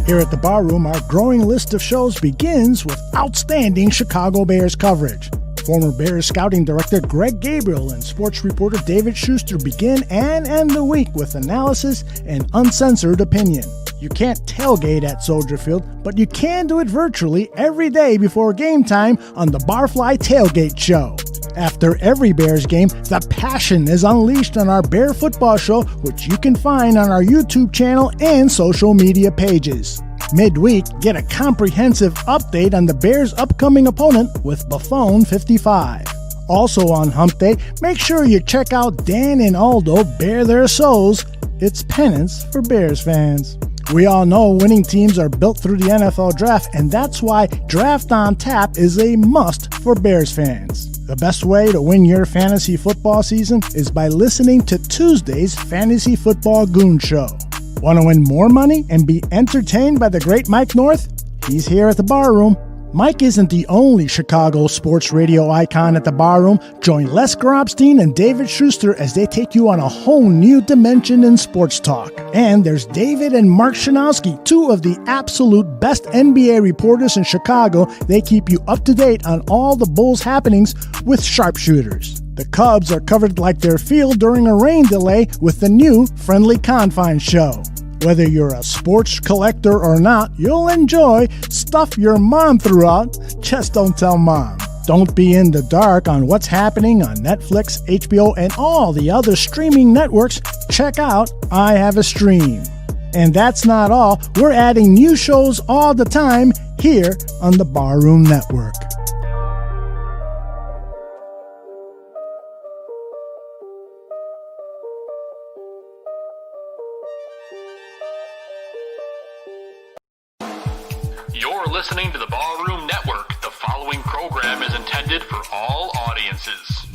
Here at the Barroom, our growing list of shows begins with outstanding Chicago Bears coverage. Former Bears scouting director Greg Gabriel and sports reporter David Schuster begin and end the week with analysis and uncensored opinion. You can't tailgate at Soldier Field, but you can do it virtually every day before game time on the Barfly Tailgate Show. After every Bears game, the passion is unleashed on our Bear Football Show, which you can find on our YouTube channel and social media pages. Midweek, get a comprehensive update on the Bears' upcoming opponent with Buffon 55. Also on Hump Day, make sure you check out Dan and Aldo Bare Their Souls. It's penance for Bears fans. We all know winning teams are built through the NFL Draft, and that's why Draft on Tap is a must for Bears fans. The best way to win your fantasy football season is by listening to Tuesday's Fantasy Football Goon Show. Want to win more money and be entertained by the great Mike North? He's here at the Barroom. Mike isn't the only Chicago sports radio icon at the Barroom. Join Les Grobstein and David Schuster as they take you on a whole new dimension in sports talk. And there's David and Mark Shanowski, two of the absolute best NBA reporters in Chicago. They keep you up to date on all the Bulls happenings with sharpshooters. The Cubs are covered like their field during a rain delay with the new Friendly Confines show. Whether you're a sports collector or not, you'll enjoy stuff your mom threw out. Just don't tell mom. Don't be in the dark on what's happening on Netflix, HBO, and all the other streaming networks. Check out I Have a Stream. And that's not all. We're adding new shows all the time here on the Barroom Network. You're listening to the Ballroom Network. The following program is intended for all audiences.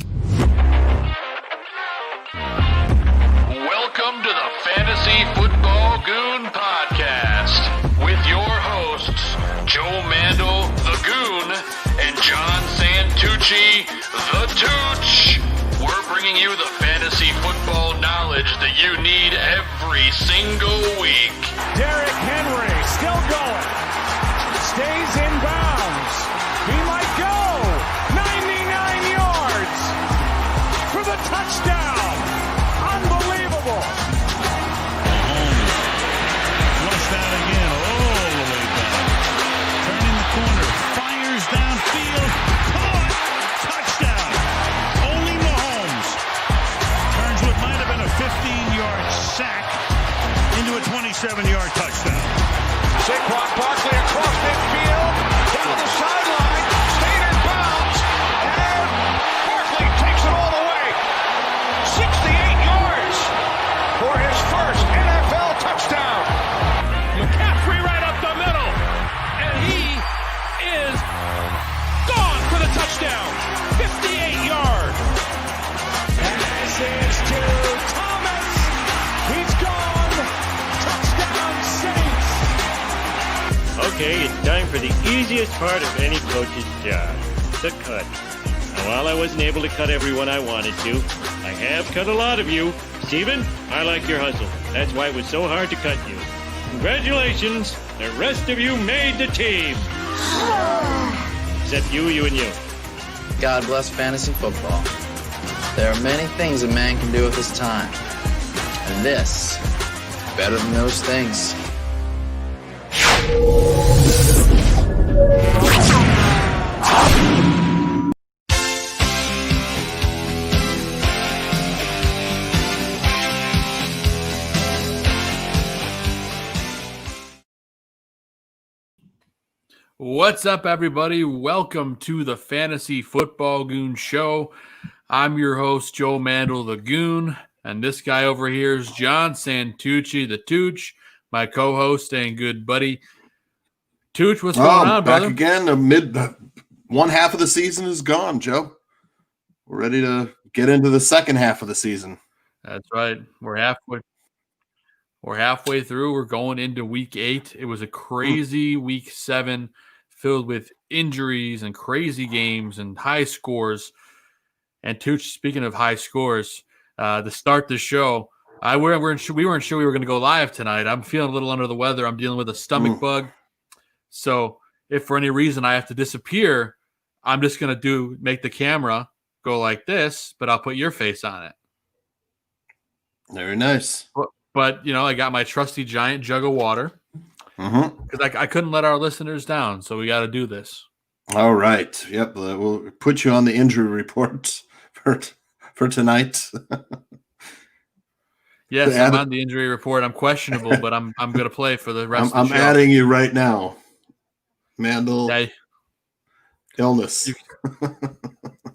Welcome to the Fantasy Football Goon Podcast with your hosts, Joe Mandel, the Goon, and John Santucci, the Tooch. We're bringing you the fantasy football knowledge that you need every single week. Derrick Henry still going. Stays in bounds. He might go 99 yards for the touchdown. Unbelievable. Flushed out again all the way back. Turning the corner. Fires downfield. Caught. Touchdown. Only Mahomes turns what might have been a 15-yard sack into a 27-yard touchdown. Saquon Barkley across midfield, down the sideline, stayed in bounds, and Barkley takes it all the way. 68 yards for his first NFL touchdown. McCaffrey right up the middle, and he is gone for the touchdown. 58 yards. Pass is to Thomas. He's gone. Touchdown Saints. Okay, it's time for the easiest part of any coach's job, the cut. Now, while I wasn't able to cut everyone I wanted to, I have cut a lot of you. Steven, I like your hustle. That's why it was so hard to cut you. Congratulations, the rest of you made the team. Except you and you. God bless fantasy football. There are many things a man can do with his time. And this, better than those things. What's up, everybody? Welcome to the Fantasy Football Goon Show. I'm your host, Joe Mandel, the Goon, and this guy over here is John Santucci, the Tooch, my co-host and good buddy. Tooch, what's going on, brother? Back again. One half of the season is gone, Joe. We're ready to get into the second half of the season. That's right. We're halfway through. We're going into week 8. It was a crazy week 7 filled with injuries and crazy games and high scores. And Tooch, speaking of high scores, to start the show, We weren't sure we were going to go live tonight. I'm feeling a little under the weather. I'm dealing with a stomach bug. So if for any reason I have to disappear, I'm just going to make the camera go like this, but I'll put your face on it. Very nice. But I got my trusty giant jug of water because I couldn't let our listeners down. So we got to do this. All right. Yep. We'll put you on the injury report for tonight. Yes, I'm on the injury report. I'm questionable, but I'm going to play for the rest of the show. I'm adding you right now. Mandel. Yeah, illness.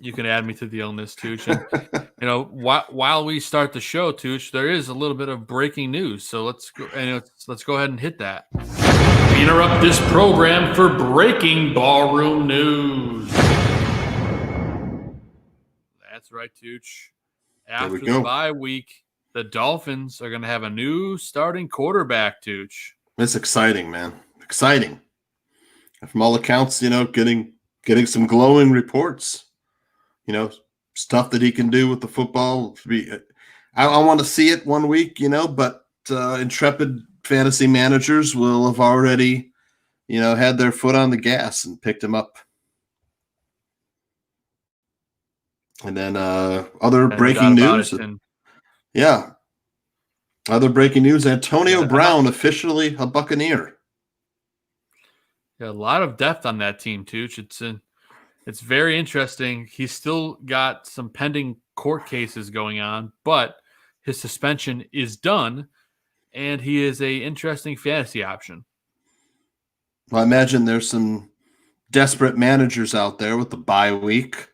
You can add me to the illness, Tooch. And, while we start the show, Tooch, there is a little bit of breaking news. So let's go ahead and hit that. We interrupt this program for breaking ballroom news. That's right, Tooch. After the bye week, the Dolphins are going to have a new starting quarterback, Tooch. It's exciting, man. Exciting. From all accounts, getting some glowing reports. Stuff that he can do with the football. I want to see it one week, but intrepid fantasy managers will have already, had their foot on the gas and picked him up. And then other breaking news. Other breaking news. Antonio Brown officially a Buccaneer. Yeah, a lot of depth on that team, Tooch. It's very interesting. He's still got some pending court cases going on, but his suspension is done, and he is a interesting fantasy option. Well, I imagine there's some desperate managers out there with the bye week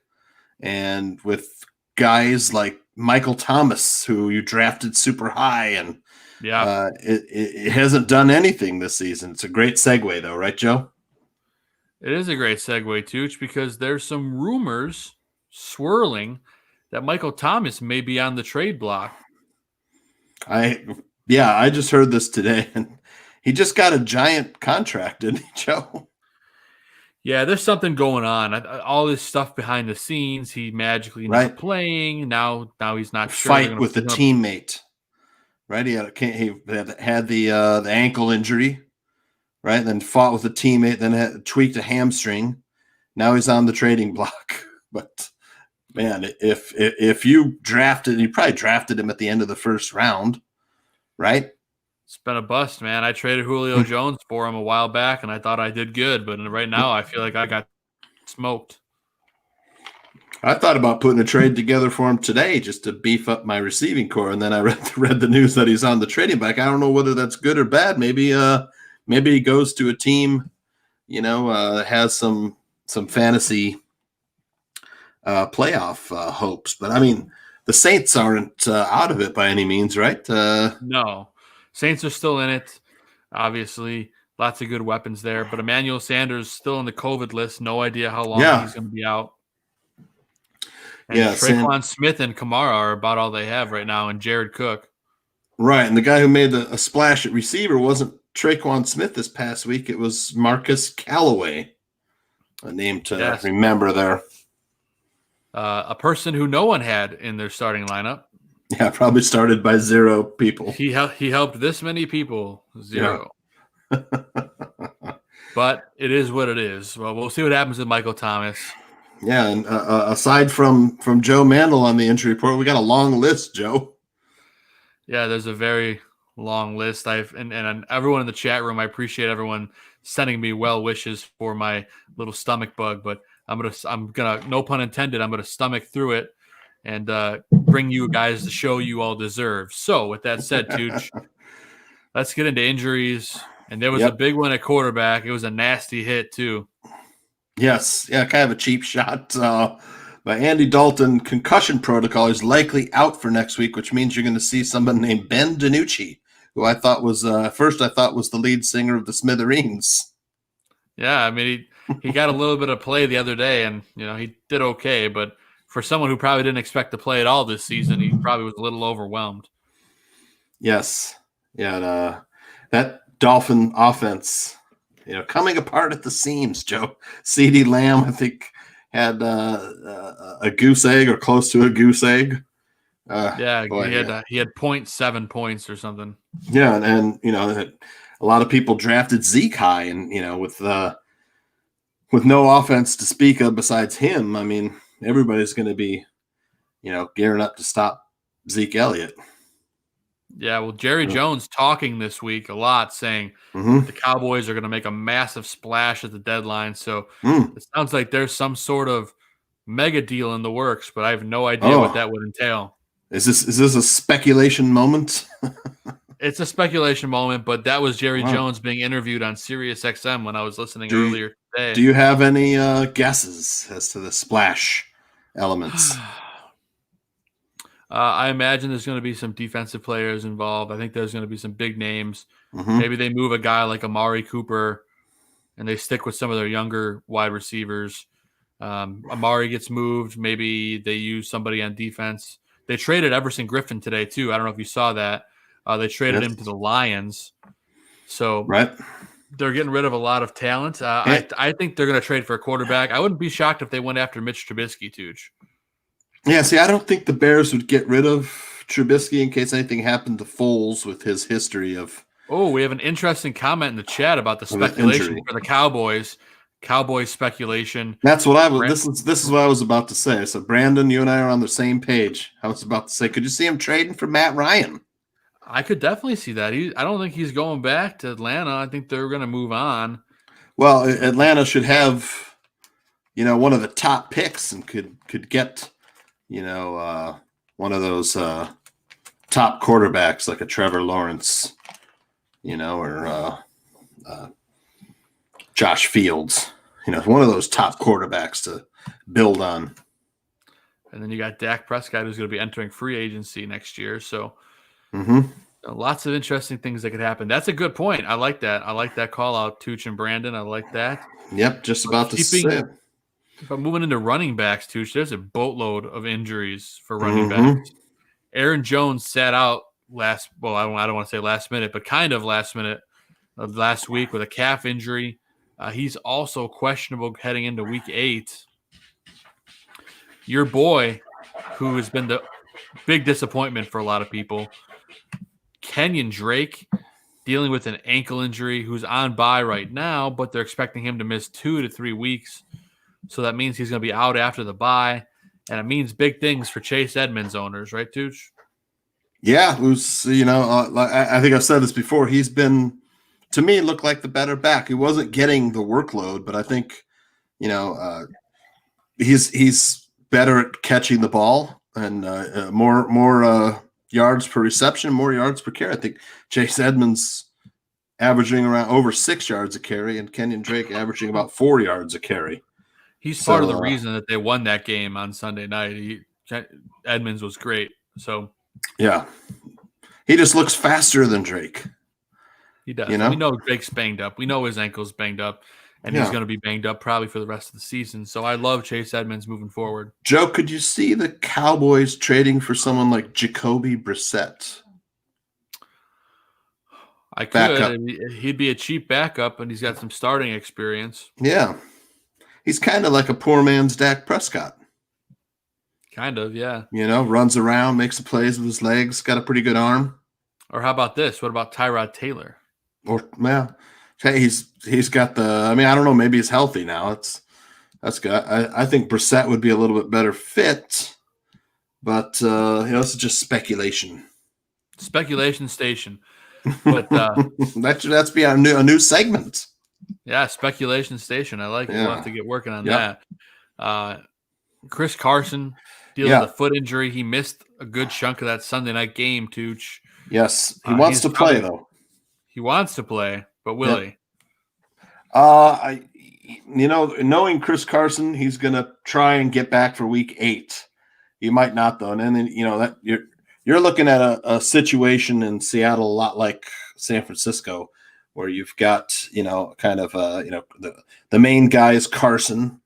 and with guys like Michael Thomas, who you drafted super high, and it hasn't done anything this season. It's a great segue, though, right, Joe? It is a great segue, Tooch, because there's some rumors swirling that Michael Thomas may be on the trade block. I just heard this today, and he just got a giant contract, didn't he, Joe? Yeah, there's something going on. All this stuff behind the scenes. He magically not playing. Now he's not sure. Fight with a teammate, right? He had the ankle injury. Right, then fought with a teammate, then tweaked a hamstring. Now he's on the trading block. But man, if you probably drafted him at the end of the first round, right? It's been a bust, man. I traded Julio Jones for him a while back, and I thought I did good. But right now, I feel like I got smoked. I thought about putting a trade together for him today just to beef up my receiving core, and then I read the news that he's on the trading block. I don't know whether that's good or bad. Maybe he goes to a team, that has some fantasy playoff hopes. But, I mean, the Saints aren't out of it by any means, right? No. Saints are still in it, obviously. Lots of good weapons there. But Emmanuel Sanders still on the COVID list. No idea how long he's going to be out. And Traquan Smith and Kamara are about all they have right now, and Jared Cook. Right, and the guy who made a splash at receiver wasn't Traquan Smith this past week. It was Marcus Callaway, a name to remember there. A person who no one had in their starting lineup. Yeah, probably started by 0 people. He helped this many people, 0. Yeah. But it is what it is. Well, we'll see what happens with Michael Thomas. Yeah, and aside from Joe Mandel on the injury report, we got a long list, Joe. Yeah, there's a very long list. And everyone in the chat room, I appreciate everyone sending me well wishes for my little stomach bug, but I'm gonna no pun intended, I'm gonna stomach through it and bring you guys the show you all deserve. So with that said, Tooch, let's get into injuries. And there was a big one at quarterback. It was a nasty hit too. Yes, yeah, kind of a cheap shot. By Andy Dalton, concussion protocol is likely out for next week, which means you're going to see somebody named Ben DiNucci, who I thought was first the lead singer of the Smithereens. Yeah, I mean he got a little bit of play the other day, and he did okay. But for someone who probably didn't expect to play at all this season, he probably was a little overwhelmed. Yes, yeah, that Dolphin offense, coming apart at the seams. Joe, CeeDee Lamb, I think, had a goose egg or close to a goose egg Yeah, boy, he had 0.7 points or something. Yeah, and a lot of people drafted Zeke high, and with no offense to speak of besides him, I mean, everybody's going to be gearing up to stop Zeke Elliott. Yeah, well, Jerry Jones talking this week a lot, saying the Cowboys are going to make a massive splash at the deadline. So it sounds like there's some sort of mega deal in the works, but I have no idea what that would entail. Is this a speculation moment? It's a speculation moment, but that was Jerry Jones being interviewed on Sirius XM when I was listening earlier today. Do you have any guesses as to the splash elements? I imagine there's going to be some defensive players involved. I think there's going to be some big names. Maybe they move a guy like Amari Cooper and they stick with some of their younger wide receivers. Amari gets moved. Maybe they use somebody on defense. They traded Everson Griffin today, too. I don't know if you saw that. They traded him to the Lions. So they're getting rid of a lot of talent. I think they're going to trade for a quarterback. I wouldn't be shocked if they went after Mitch Trubisky, Tooch. Yeah, see, I don't think the Bears would get rid of Trubisky in case anything happened to Foles with his history of. Oh, we have an interesting comment in the chat about the speculation for the Cowboys. Cowboys speculation. That's what I was. This is what I was about to say. So, Brandon, you and I are on the same page. I was about to say, could you see him trading for Matt Ryan? I could definitely see that. I don't think he's going back to Atlanta. I think they're going to move on. Well, Atlanta should have, one of the top picks and could get, one of those top quarterbacks like a Trevor Lawrence, or Josh Fields, one of those top quarterbacks to build on. And then you got Dak Prescott, who's going to be entering free agency next year. So lots of interesting things that could happen. That's a good point. I like that. I like that call out, Tooch and Brandon. I like that. Yep, just about to say it. But moving into running backs, Tooch, there's a boatload of injuries for running backs. Aaron Jones sat out I don't want to say last minute, but kind of last minute of last week with a calf injury. He's also questionable heading into week 8. Your boy, who has been the big disappointment for a lot of people, Kenyon Drake, dealing with an ankle injury, who's on bye right now, but they're expecting him to miss 2 to 3 weeks. So that means he's going to be out after the bye, and it means big things for Chase Edmonds owners, right, Tooch? Yeah, who's, I think I've said this before. He's been, to me, looked like the better back. He wasn't getting the workload, but I think, he's better at catching the ball and more yards per reception, more yards per carry. I think Chase Edmonds averaging around over 6 yards a carry, and Kenyon Drake averaging about 4 yards a carry. He's part of the reason that they won that game on Sunday night. Edmonds was great. So, yeah, he just looks faster than Drake. He does. We know Drake's banged up. We know his ankle's banged up, and he's going to be banged up probably for the rest of the season. So I love Chase Edmonds moving forward. Joe, could you see the Cowboys trading for someone like Jacoby Brissett? I could. He'd be a cheap backup, and he's got some starting experience. Yeah. He's kind of like a poor man's Dak Prescott. Kind of, yeah. Runs around, makes the plays with his legs, got a pretty good arm. Or how about this? What about Tyrod Taylor? He's got I don't know, maybe he's healthy now. That's good. I think Brissett would be a little bit better fit, but this is just speculation. Speculation station. But that's be a new segment. Yeah, speculation station. I like it. We'll have to get working on that. Chris Carson dealing with a foot injury. He missed a good chunk of that Sunday night game, Tooch. Yes, he wants to play, though. He wants to play, but will he? Knowing Chris Carson, he's going to try and get back for week 8. He might not, though. And then, that you're looking at a situation in Seattle a lot like San Francisco, where you've got, the main guy is Carson,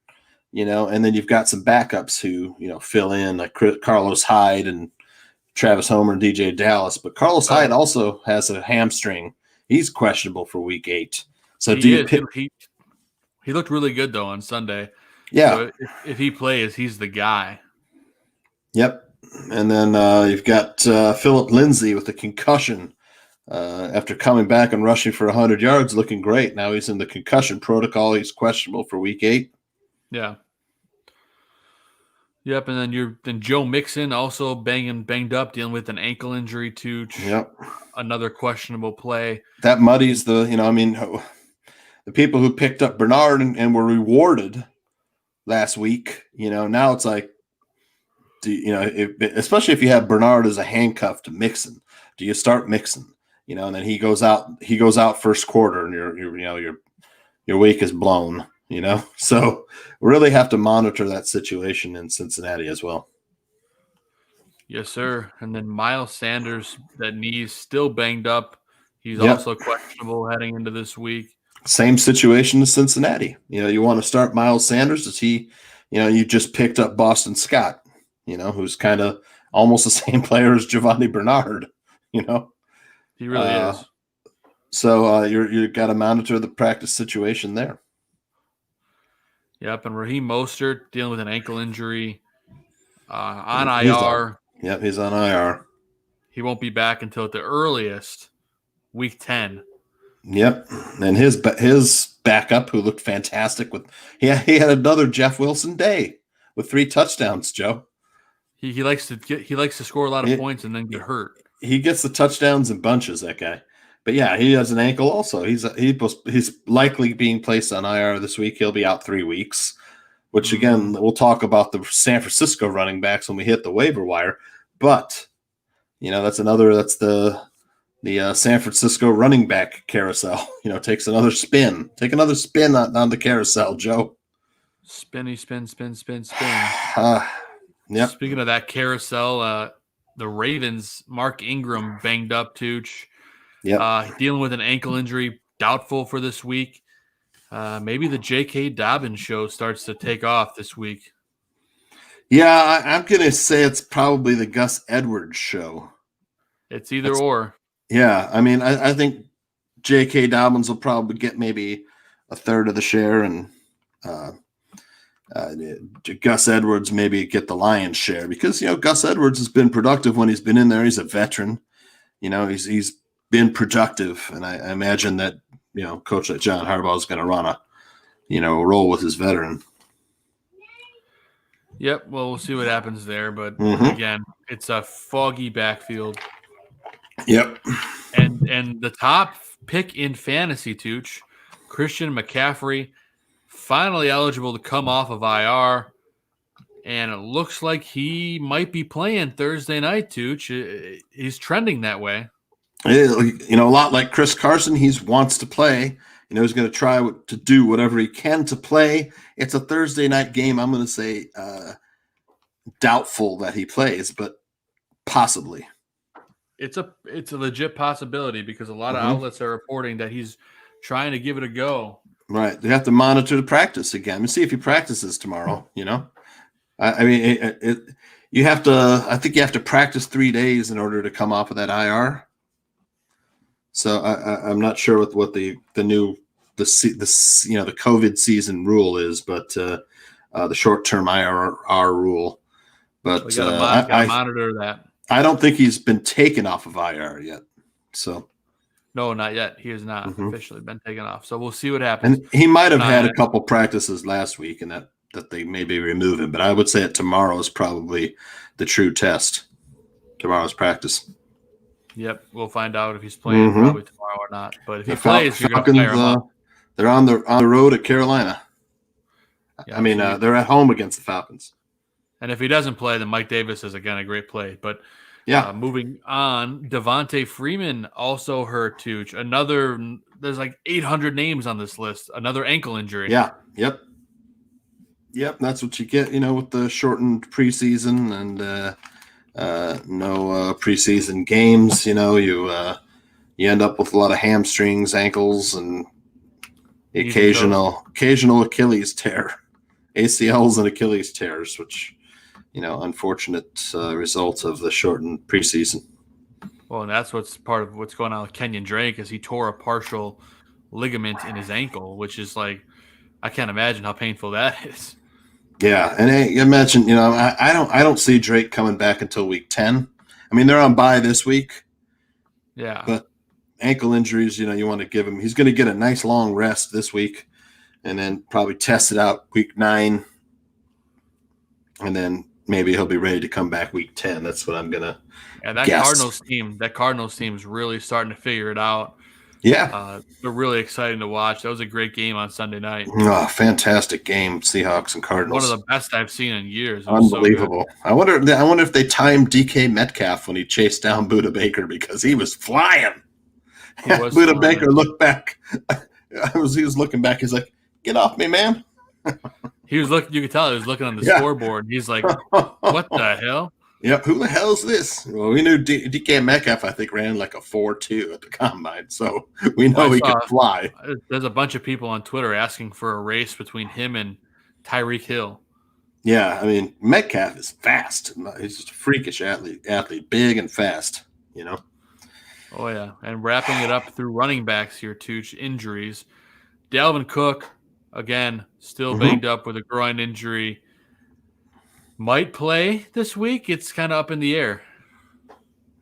and then you've got some backups who, fill in, like Carlos Hyde and Travis Homer and DJ Dallas. But Carlos Hyde also has a hamstring. He's questionable for week 8. So he looked really good, though, on Sunday. Yeah. So if he plays, he's the guy. Yep. And then you've got Philip Lindsay with a concussion after coming back and rushing for 100 yards, looking great. Now he's in the concussion protocol. He's questionable for week 8. Yeah. Yep, and then Joe Mixon also banged up, dealing with an ankle injury too. Yep. Another questionable play. That muddies the people who picked up Bernard and were rewarded last week, now it's like, especially if you have Bernard as a handcuff to Mixon, do you start Mixon? And then he goes out first quarter, and your week is blown. So we really have to monitor that situation in Cincinnati as well. Yes, sir. And then Miles Sanders, that knee's still banged up. He's also questionable heading into this week. Same situation as Cincinnati. You want to start Miles Sanders? Does he? You just picked up Boston Scott. Who's kind of almost the same player as Giovanni Bernard. He really is. So you got to monitor the practice situation there. Yep, and Raheem Mostert dealing with an ankle injury on IR. He's on IR. He won't be back until at the earliest, week 10. Yep, and his backup, who looked fantastic he had another Jeff Wilson day with 3 touchdowns. Joe, he likes to score a lot of points and then get hurt. He gets the touchdowns in bunches, that guy. But yeah, he has an ankle also. He's likely being placed on IR this week. He'll be out 3 weeks, which again, we'll talk about the San Francisco running backs when we hit the waiver wire. But that's the San Francisco running back carousel. Takes another spin. Take another spin on the carousel, Joe. Spin. Yep. Speaking of that carousel, the Ravens, Mark Ingram banged up, Tooch. Yeah, dealing with an ankle injury, doubtful for this week. Maybe the J.K. Dobbins show starts to take off this week. Yeah, I'm going to say it's probably the Gus Edwards show. It's either or. Yeah, I mean, I think J.K. Dobbins will probably get maybe a third of the share, and Gus Edwards maybe get the lion's share because, Gus Edwards has been productive when he's been in there. He's a veteran. He's been productive, and I imagine that Coach like John Harbaugh is going to run a roll with his veteran. Yep. Well, we'll see what happens there, but again, it's a foggy backfield. Yep. And the top pick in fantasy, Tooch, Christian McCaffrey, finally eligible to come off of IR, and it looks like he might be playing Thursday night, Tooch. He's trending that way. A lot like Chris Carson, he wants to play. He's going to try to do whatever he can to play. It's a Thursday night game. I'm going to say doubtful that he plays, but possibly. It's a legit possibility because a lot of outlets are reporting that he's trying to give it a go. Right. They have to monitor the practice again and see if he practices tomorrow. I mean, you have to. I think you have to practice 3 days in order to come off of that IR. So I'm not sure what the new the COVID season rule is, but the short-term IR rule. But we gotta monitor that. I don't think he's been taken off of IR yet. So no, not yet. He has not officially been taken off. So we'll see what happens. And he might have had a couple practices last week, and that they maybe remove him. But I would say that tomorrow is probably the true test. Tomorrow's practice. Yep, we'll find out if he's playing probably tomorrow or not. But if he plays, you're going to fire him up. They're on the road at Carolina. Yeah, I mean, they're at home against the Falcons. And if he doesn't play, then Mike Davis is again a great play. But moving on, Davonte Freeman also hurt too. There's like 800 names on this list. Another ankle injury. Yeah. Yep. That's what you get, with the shortened preseason and no preseason games. You end up with a lot of hamstrings, ankles, and the occasional Achilles tear, ACLs and Achilles tears, which. Unfortunate result of the shortened preseason. Well, and that's what's part of what's going on with Kenyon Drake is he tore a partial ligament in his ankle, which is like, I can't imagine how painful that is. Yeah, and I mentioned, I don't see Drake coming back until week 10. I mean, they're on bye this week. Yeah. But ankle injuries, you want to give him. He's going to get a nice long rest this week, and then probably test it out week 9, and then maybe he'll be ready to come back week 10. That's what I'm gonna. Yeah, that guess. Cardinals team's really starting to figure it out. Yeah, they're really exciting to watch. That was a great game on Sunday night. Oh, fantastic game, Seahawks and Cardinals. One of the best I've seen in years. Unbelievable. So I wonder if they timed DK Metcalf when he chased down Budda Baker, because he was flying. Budda Baker looked back. He was looking back. He's like, "Get off me, man!" He was looking. You could tell he was looking on the scoreboard. He's like, "What the hell?" Yep. Who the hell is this? Well, we knew DK Metcalf, I think, ran like a 4.2 at the combine, so we know he could fly. There's a bunch of people on Twitter asking for a race between him and Tyreek Hill. Yeah, I mean, Metcalf is fast. He's just a freakish athlete, big and fast. Oh yeah, and wrapping it up through running backs here, Tooch, injuries. Dalvin Cook, again, still banged up with a groin injury. Might play this week. It's kind of up in the air.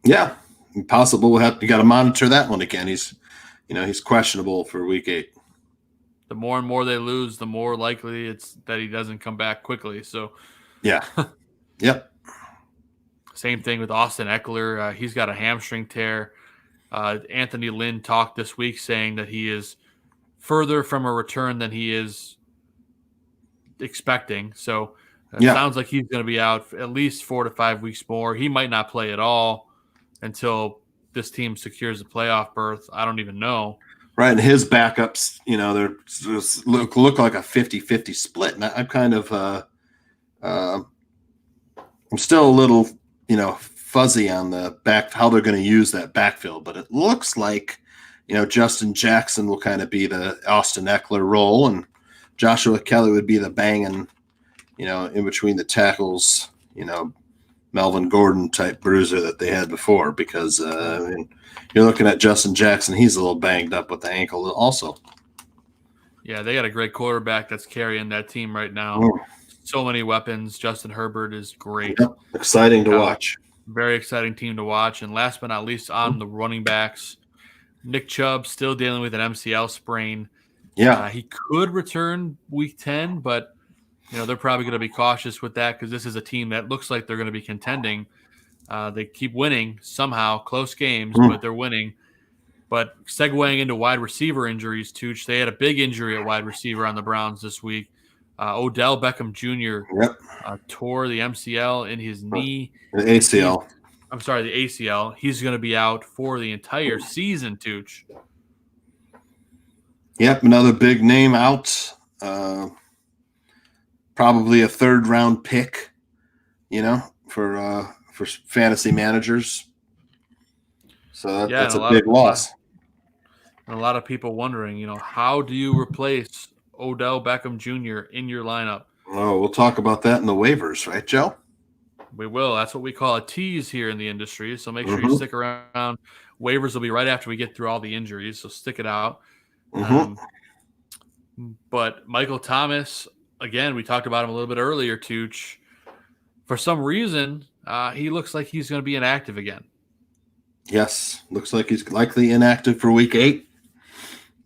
Yeah, possible. You got to monitor that one again. He's questionable for week 8. The more and more they lose, the more likely it's that he doesn't come back quickly. So, yeah, yep. Same thing with Austin Eckler. He's got a hamstring tear. Anthony Lynn talked this week saying that he is further from a return than he is expecting. So it sounds like he's going to be out for at least 4 to 5 weeks more. He might not play at all until this team secures a playoff berth. I don't even know. Right, and his backups, they're just look like a 50-50 split. And I'm kind of I'm still a little, fuzzy on the back, how they're going to use that backfield. But it looks like, Justin Jackson will kind of be the Austin Eckler role, and Joshua Kelly would be the banging, in between the tackles, Melvin Gordon type bruiser that they had before, because you're looking at Justin Jackson. He's a little banged up with the ankle also. Yeah, they got a great quarterback that's carrying that team right now. So many weapons. Justin Herbert is great. Yep. Exciting to watch. Very exciting team to watch. And last but not least, on the running backs, Nick Chubb still dealing with an MCL sprain. Yeah. He could return week 10, but they're probably going to be cautious with that because this is a team that looks like they're going to be contending. They keep winning somehow, close games, but they're winning. But segueing into wide receiver injuries, Tooch, they had a big injury at wide receiver on the Browns this week. Odell Beckham Jr. Tore the MCL in his knee. The ACL. I'm sorry, the ACL. He's going to be out for the entire season, Tooch. Yep, another big name out. Probably a 3rd-round pick, for fantasy managers. So that's a big loss. And a lot of people wondering, how do you replace Odell Beckham Jr. in your lineup? Oh, we'll talk about that in the waivers, right, Joe? We will. That's what we call a tease here in the industry. So make sure you stick around. Waivers will be right after we get through all the injuries, so stick it out. But Michael Thomas, again, we talked about him a little bit earlier, Tooch. For some reason, he looks like he's going to be inactive again. Yes, looks like he's likely inactive for week 8.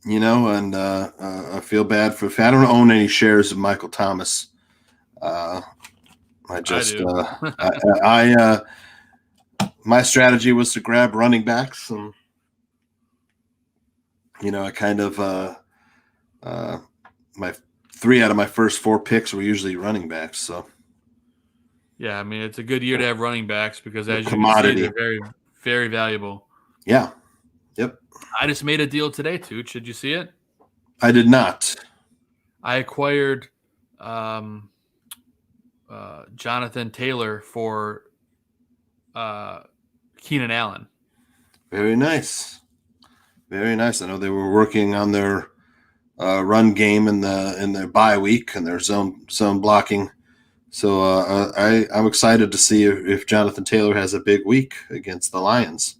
And I feel bad for. I don't own any shares of Michael Thomas. I do. My strategy was to grab running backs, and I kind of my 3 out of my first 4 picks were usually running backs. So yeah, I mean, it's a good year to have running backs because as you commodity. can see, they're very, very valuable. Yeah. Yep. I just made a deal today, Tooch. Did you see it? I did not. I acquired Jonathan Taylor for Keenan Allen. Very nice. Very nice. I know they were working on their run game in their bye week and their zone blocking. So I'm excited to see if Jonathan Taylor has a big week against the Lions.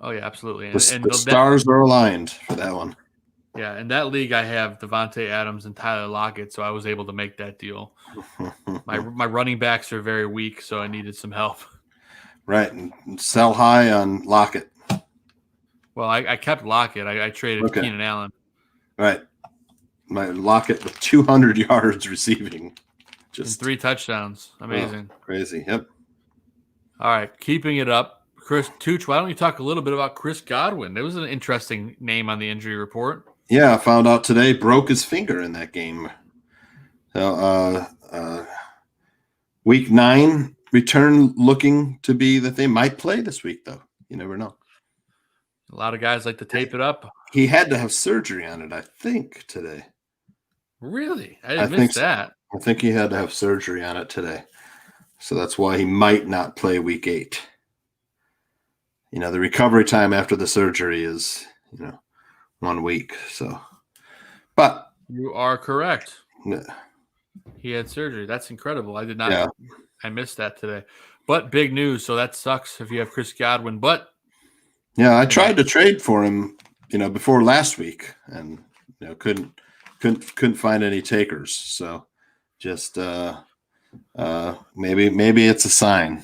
Oh, yeah, absolutely. The stars are aligned for that one. Yeah, in that league, I have Davonte Adams and Tyler Lockett, so I was able to make that deal. My running backs are very weak, so I needed some help. Right, and sell high on Lockett. Well, I kept Lockett. I traded Keenan Allen. Right. My Lockett with 200 yards receiving. And 3 touchdowns. Amazing. Oh, crazy. Yep. All right, keeping it up. Chris Tooch, why don't you talk a little bit about Chris Godwin? There was an interesting name on the injury report. Yeah, I found out today, broke his finger in that game. So, week 9 return looking to be that they might play this week, though. You never know. A lot of guys like to tape it up. He had to have surgery on it, I think, today. Really? I didn't miss that. I think he had to have surgery on it today. So that's why he might not play week 8. You know, the recovery time after the surgery is, 1 week. So, but you are correct. Yeah. He had surgery. That's incredible. I did not. Yeah. I missed that today. But big news. So that sucks if you have Chris Godwin. But yeah, I tried to trade for him, before last week, and couldn't find any takers. So just maybe it's a sign.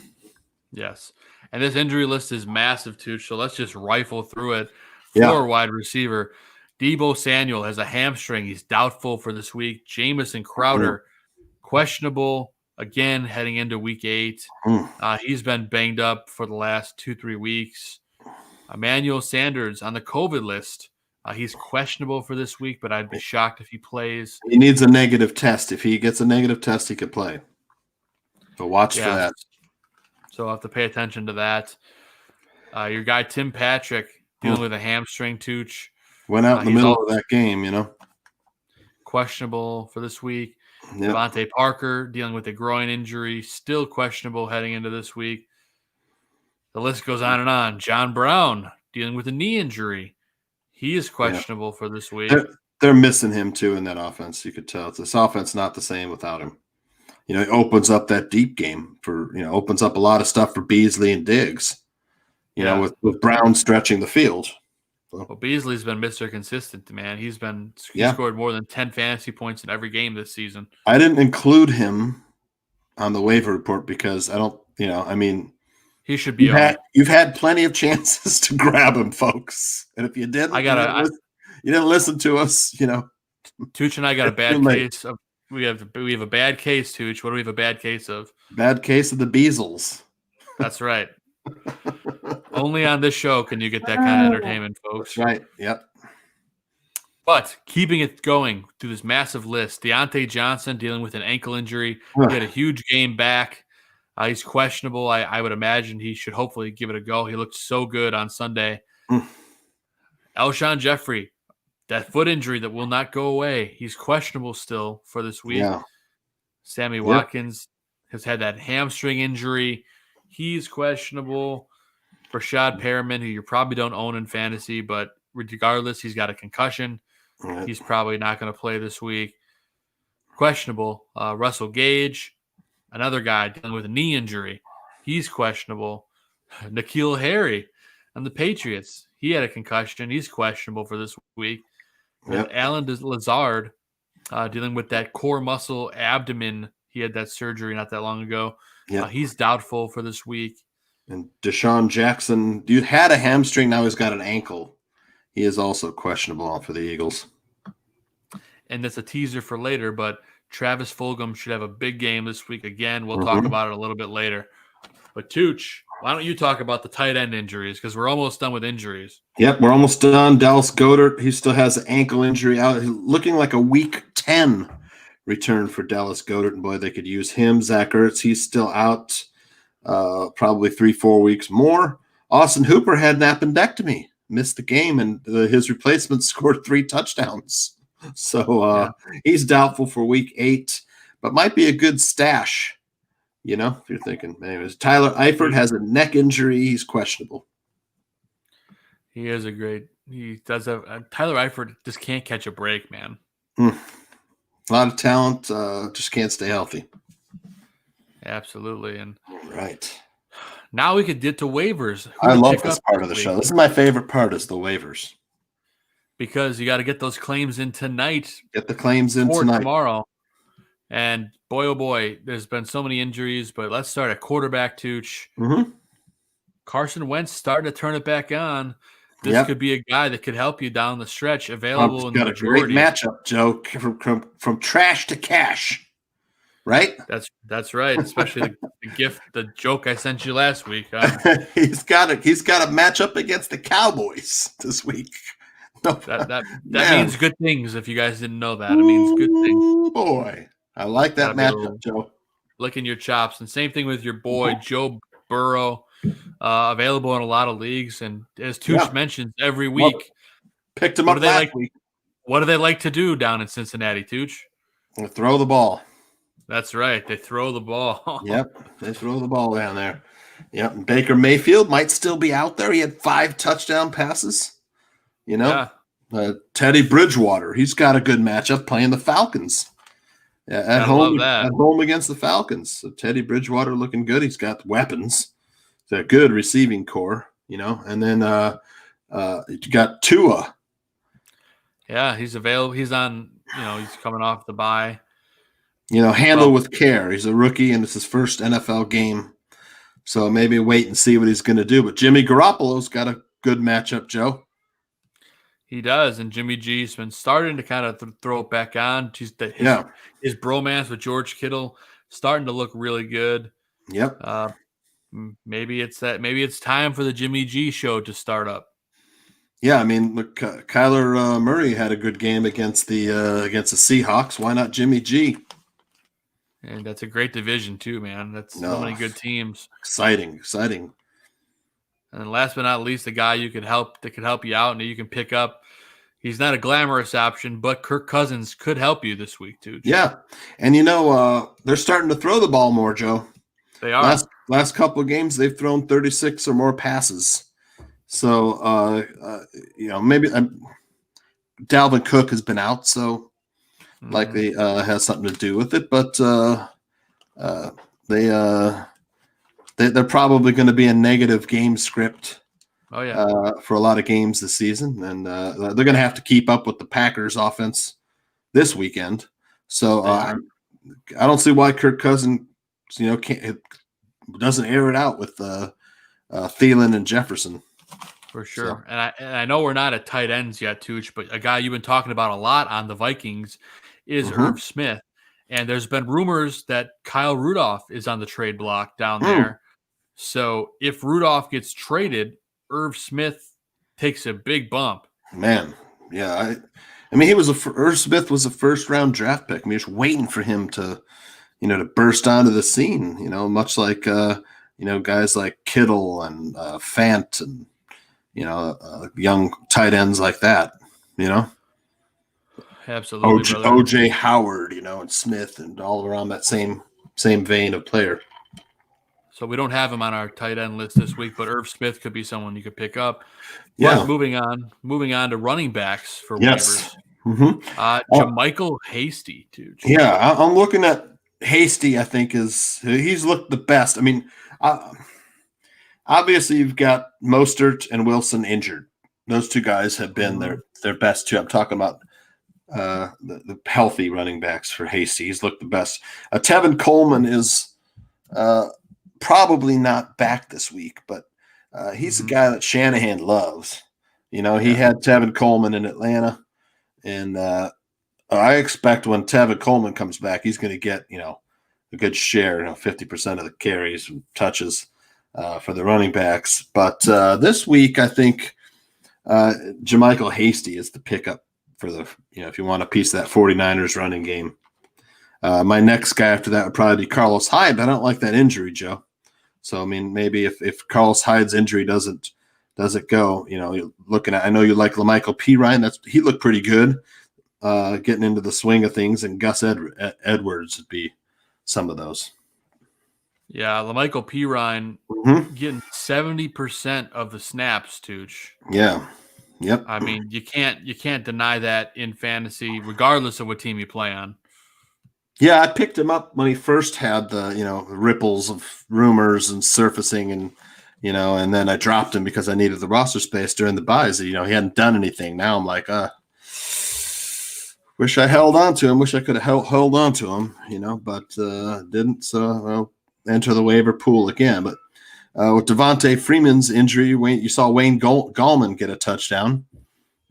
Yes. And this injury list is massive too. So let's just rifle through it. For wide receiver, Deebo Samuel has a hamstring. He's doubtful for this week. Jameson Crowder, questionable again heading into week 8. He's been banged up for the last 2-3 weeks. Emmanuel Sanders on the COVID list. He's questionable for this week, but I'd be shocked if he plays. He needs a negative test. If he gets a negative test, he could play. So watch for that. So I'll have to pay attention to that. Your guy, Tim Patrick, dealing with a hamstring, Tooch. Went out in the middle of that game, Questionable for this week. Yep. Devonte Parker dealing with a groin injury, still questionable heading into this week. The list goes on and on. John Brown dealing with a knee injury. He is questionable for this week. They're missing him too in that offense. You could tell this offense not the same without him. He opens up that deep game opens up a lot of stuff for Beasley and Diggs. With Brown stretching the field. Well, Beasley's been Mr. Consistent, man. He scored more than 10 fantasy points in every game this season. I didn't include him on the waiver report because I don't, he should be. You've had plenty of chances to grab him, folks, and if you didn't, you didn't listen to us. Tooch and I got a bad case of. We have a bad case, Tooch. What do we have a bad case of? Bad case of the Beasles. That's right. Only on this show can you get that kind of entertainment, folks. That's right. Yep. But keeping it going through this massive list, Deonte Johnson dealing with an ankle injury. He had a huge game back. He's questionable. I would imagine he should hopefully give it a go. He looked so good on Sunday. Alshon Jeffrey, that foot injury that will not go away. He's questionable still for this week. Yeah. Sammy Watkins has had that hamstring injury. He's questionable. Rashad Perriman, who you probably don't own in fantasy, but regardless, he's got a concussion. Right. He's probably not going to play this week. Questionable. Russell Gage, another guy dealing with a knee injury. He's questionable. N'Keal Harry on the Patriots. He had a concussion. He's questionable for this week. Yep. Alan Lazard dealing with that core muscle abdomen. He had that surgery not that long ago. Yep. He's doubtful for this week. And Deshaun Jackson, dude had a hamstring. Now he's got an ankle. He is also questionable for the Eagles. And that's a teaser for later, but Travis Fulgham should have a big game this week again. We'll talk about it a little bit later. But Tooch, why don't you talk about the tight end injuries? Because we're almost done with injuries. Yep, we're almost done. Dallas Goedert, he still has an ankle injury out. Looking like a week 10 return for Dallas Goedert. And boy, they could use him. Zach Ertz, he's still out probably 3-4 weeks more. Austin Hooper had an appendectomy, missed the game, and his replacement scored 3 touchdowns. So he's doubtful for week 8, but might be a good stash. If you're thinking, anyways, Tyler Eifert has a neck injury. He's questionable. He does have Tyler Eifert just can't catch a break, man. A lot of talent, just can't stay healthy. Absolutely. And right. Now we could get to waivers. I love this part of the show. This is my favorite part, is the waivers. because you got to get those claims in tonight. Get the claims in or tonight. tomorrow. And boy, oh boy, there's been so many injuries. But let's start at quarterback, Tooch. Mm-hmm. Carson Wentz starting to turn it back on. This could be a guy that could help you down the stretch. Available in the majority. Got a great matchup, Joe, from trash to cash. Right? That's right. Especially the joke I sent you last week. He's got a matchup against the Cowboys this week. That means good things. If you guys didn't know that, it means good things. Boy, I like that matchup, Joe. Licking your chops, and same thing with your boy Joe Burrow, available in a lot of leagues. And as Tooch mentions every week, picked him up last week. What do they like to do down in Cincinnati, Tooch? Throw the ball. That's right. They throw the ball. Yep. They throw the ball down there. Yep. And Baker Mayfield might still be out there. He had 5 touchdown passes. Teddy Bridgewater. He's got a good matchup playing the Falcons. At home against the Falcons. So Teddy Bridgewater looking good. He's got weapons. He's a good receiving core, And then you got Tua. Yeah, he's available. He's on, he's coming off the bye. Handle with care. He's a rookie, and it's his first NFL game. So maybe wait and see what he's going to do. But Jimmy Garoppolo's got a good matchup, Joe. He does, and Jimmy G's been starting to kind of throw it back on. His bromance with George Kittle starting to look really good. Yep. Maybe it's time for the Jimmy G show to start up. Yeah, I mean, look, Kyler Murray had a good game against the Seahawks. Why not Jimmy G? And that's a great division too, man. That's so many good teams. Exciting. And last but not least, the guy that could help you out and that you can pick up. He's not a glamorous option, but Kirk Cousins could help you this week too. Yeah, and they're starting to throw the ball more, Joe. They are. Last couple of games, they've thrown 36 or more passes. So maybe Dalvin Cook has been out, so likely has something to do with it. But they're probably going to be a negative game script. Oh yeah, for a lot of games this season, and they're going to have to keep up with the Packers' offense this weekend. So I don't see why Kirk Cousins, doesn't air it out with Thielen and Jefferson. For sure. So. And I know we're not at tight ends yet, Tooch, but a guy you've been talking about a lot on the Vikings is Irb Smith. And there's been rumors that Kyle Rudolph is on the trade block down there. So if Rudolph gets traded, Irb Smith takes a big bump. Man, yeah. I mean, Irb Smith was a first-round draft pick. I mean, just waiting for him to, to burst onto the scene, much like, guys like Kittle and Fant and, young tight ends like that, Absolutely. OJ Howard, and Smith and all around that same vein of player. So we don't have him on our tight end list this week, but Irb Smith could be someone you could pick up. Yeah. But moving on to running backs for waivers. Mm-hmm. JaMycal Hasty, too. Yeah, I'm looking at Hasty. I think he's looked the best. I mean, obviously you've got Mostert and Wilson injured. Those two guys have been their best two. I'm talking about the healthy running backs for Hasty. He's looked the best. Tevin Coleman is probably not back this week, but he's a guy that Shanahan loves. He had Tevin Coleman in Atlanta, and I expect when Tevin Coleman comes back, he's going to get a good share, 50% of the carries and touches for the running backs. But this week, I think JaMycal Hasty is the pickup for the if you want a piece of that 49ers running game. My next guy after that would probably be Carlos Hyde, but I don't like that injury, Joe. So I mean, maybe if Carlos Hyde's injury doesn't go, you're looking at. I know you like LaMichael Pirine. He looked pretty good, getting into the swing of things, and Gus Edwards would be some of those. Yeah, LaMichael Pirine getting 70% of the snaps, Tooch. Yeah. Yep. I mean, you can't deny that in fantasy, regardless of what team you play on. Yeah, I picked him up when he first had the ripples of rumors and surfacing, and and then I dropped him because I needed the roster space during the buys. He hadn't done anything. Now I'm like, wish I held on to him. Wish I could have held on to him, but didn't. So I'll enter the waiver pool again. But with Davonte Freeman's injury, you saw Wayne Gallman get a touchdown.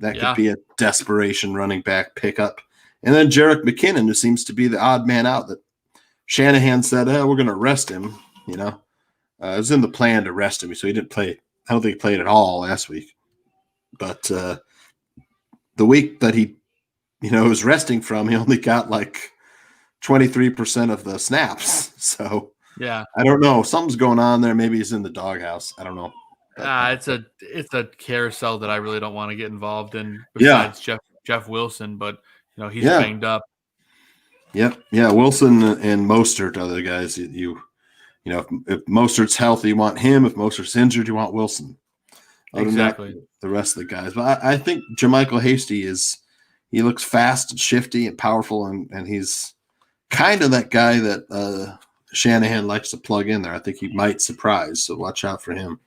That could be a desperation running back pickup. And then Jerick McKinnon, who seems to be the odd man out that Shanahan said, we're going to rest him, It was in the plan to rest him, so he didn't play. I don't think he played at all last week. But the week that he, was resting from, he only got like 23% of the snaps. So yeah, I don't know. Something's going on there. Maybe he's in the doghouse. I don't know. It's a carousel that I really don't want to get involved in. Besides Jeff Wilson, but he's banged up. Yep. Yeah. Wilson and Mostert are the guys if Mostert's healthy, you want him. If Mostert's injured, you want Wilson. Exactly. The rest of the guys. But I think Jermichael Hasty he looks fast and shifty and powerful, and he's kind of that guy that Shanahan likes to plug in there. I think he might surprise, so watch out for him.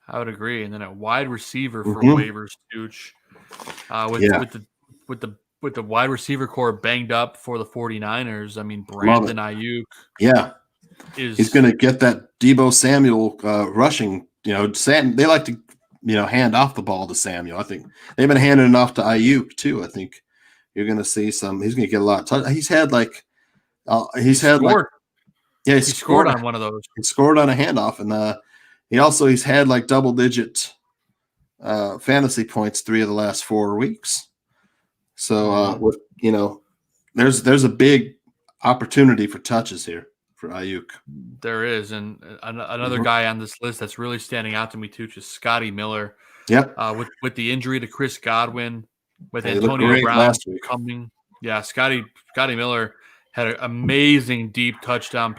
I would agree. And then a wide receiver for waivers, Tooch. With the wide receiver core banged up for the 49ers, I mean, Brandon Ayuk. Yeah. He's going to get that Deebo Samuel rushing. They like to, hand off the ball to Samuel. I think they've been handing it off to Ayuk too. I think you're going to see he's going to get a lot of touch. He scored on one of those. He scored on a handoff, and he's had like double-digit fantasy points 3 of the last 4 weeks. So there's a big opportunity for touches here for Ayuk. There is, and another guy on this list that's really standing out to me too is Scotty Miller. Yep. With the injury to Chris Godwin, with Antonio Brown coming. Yeah, Scotty Miller had an amazing deep touchdown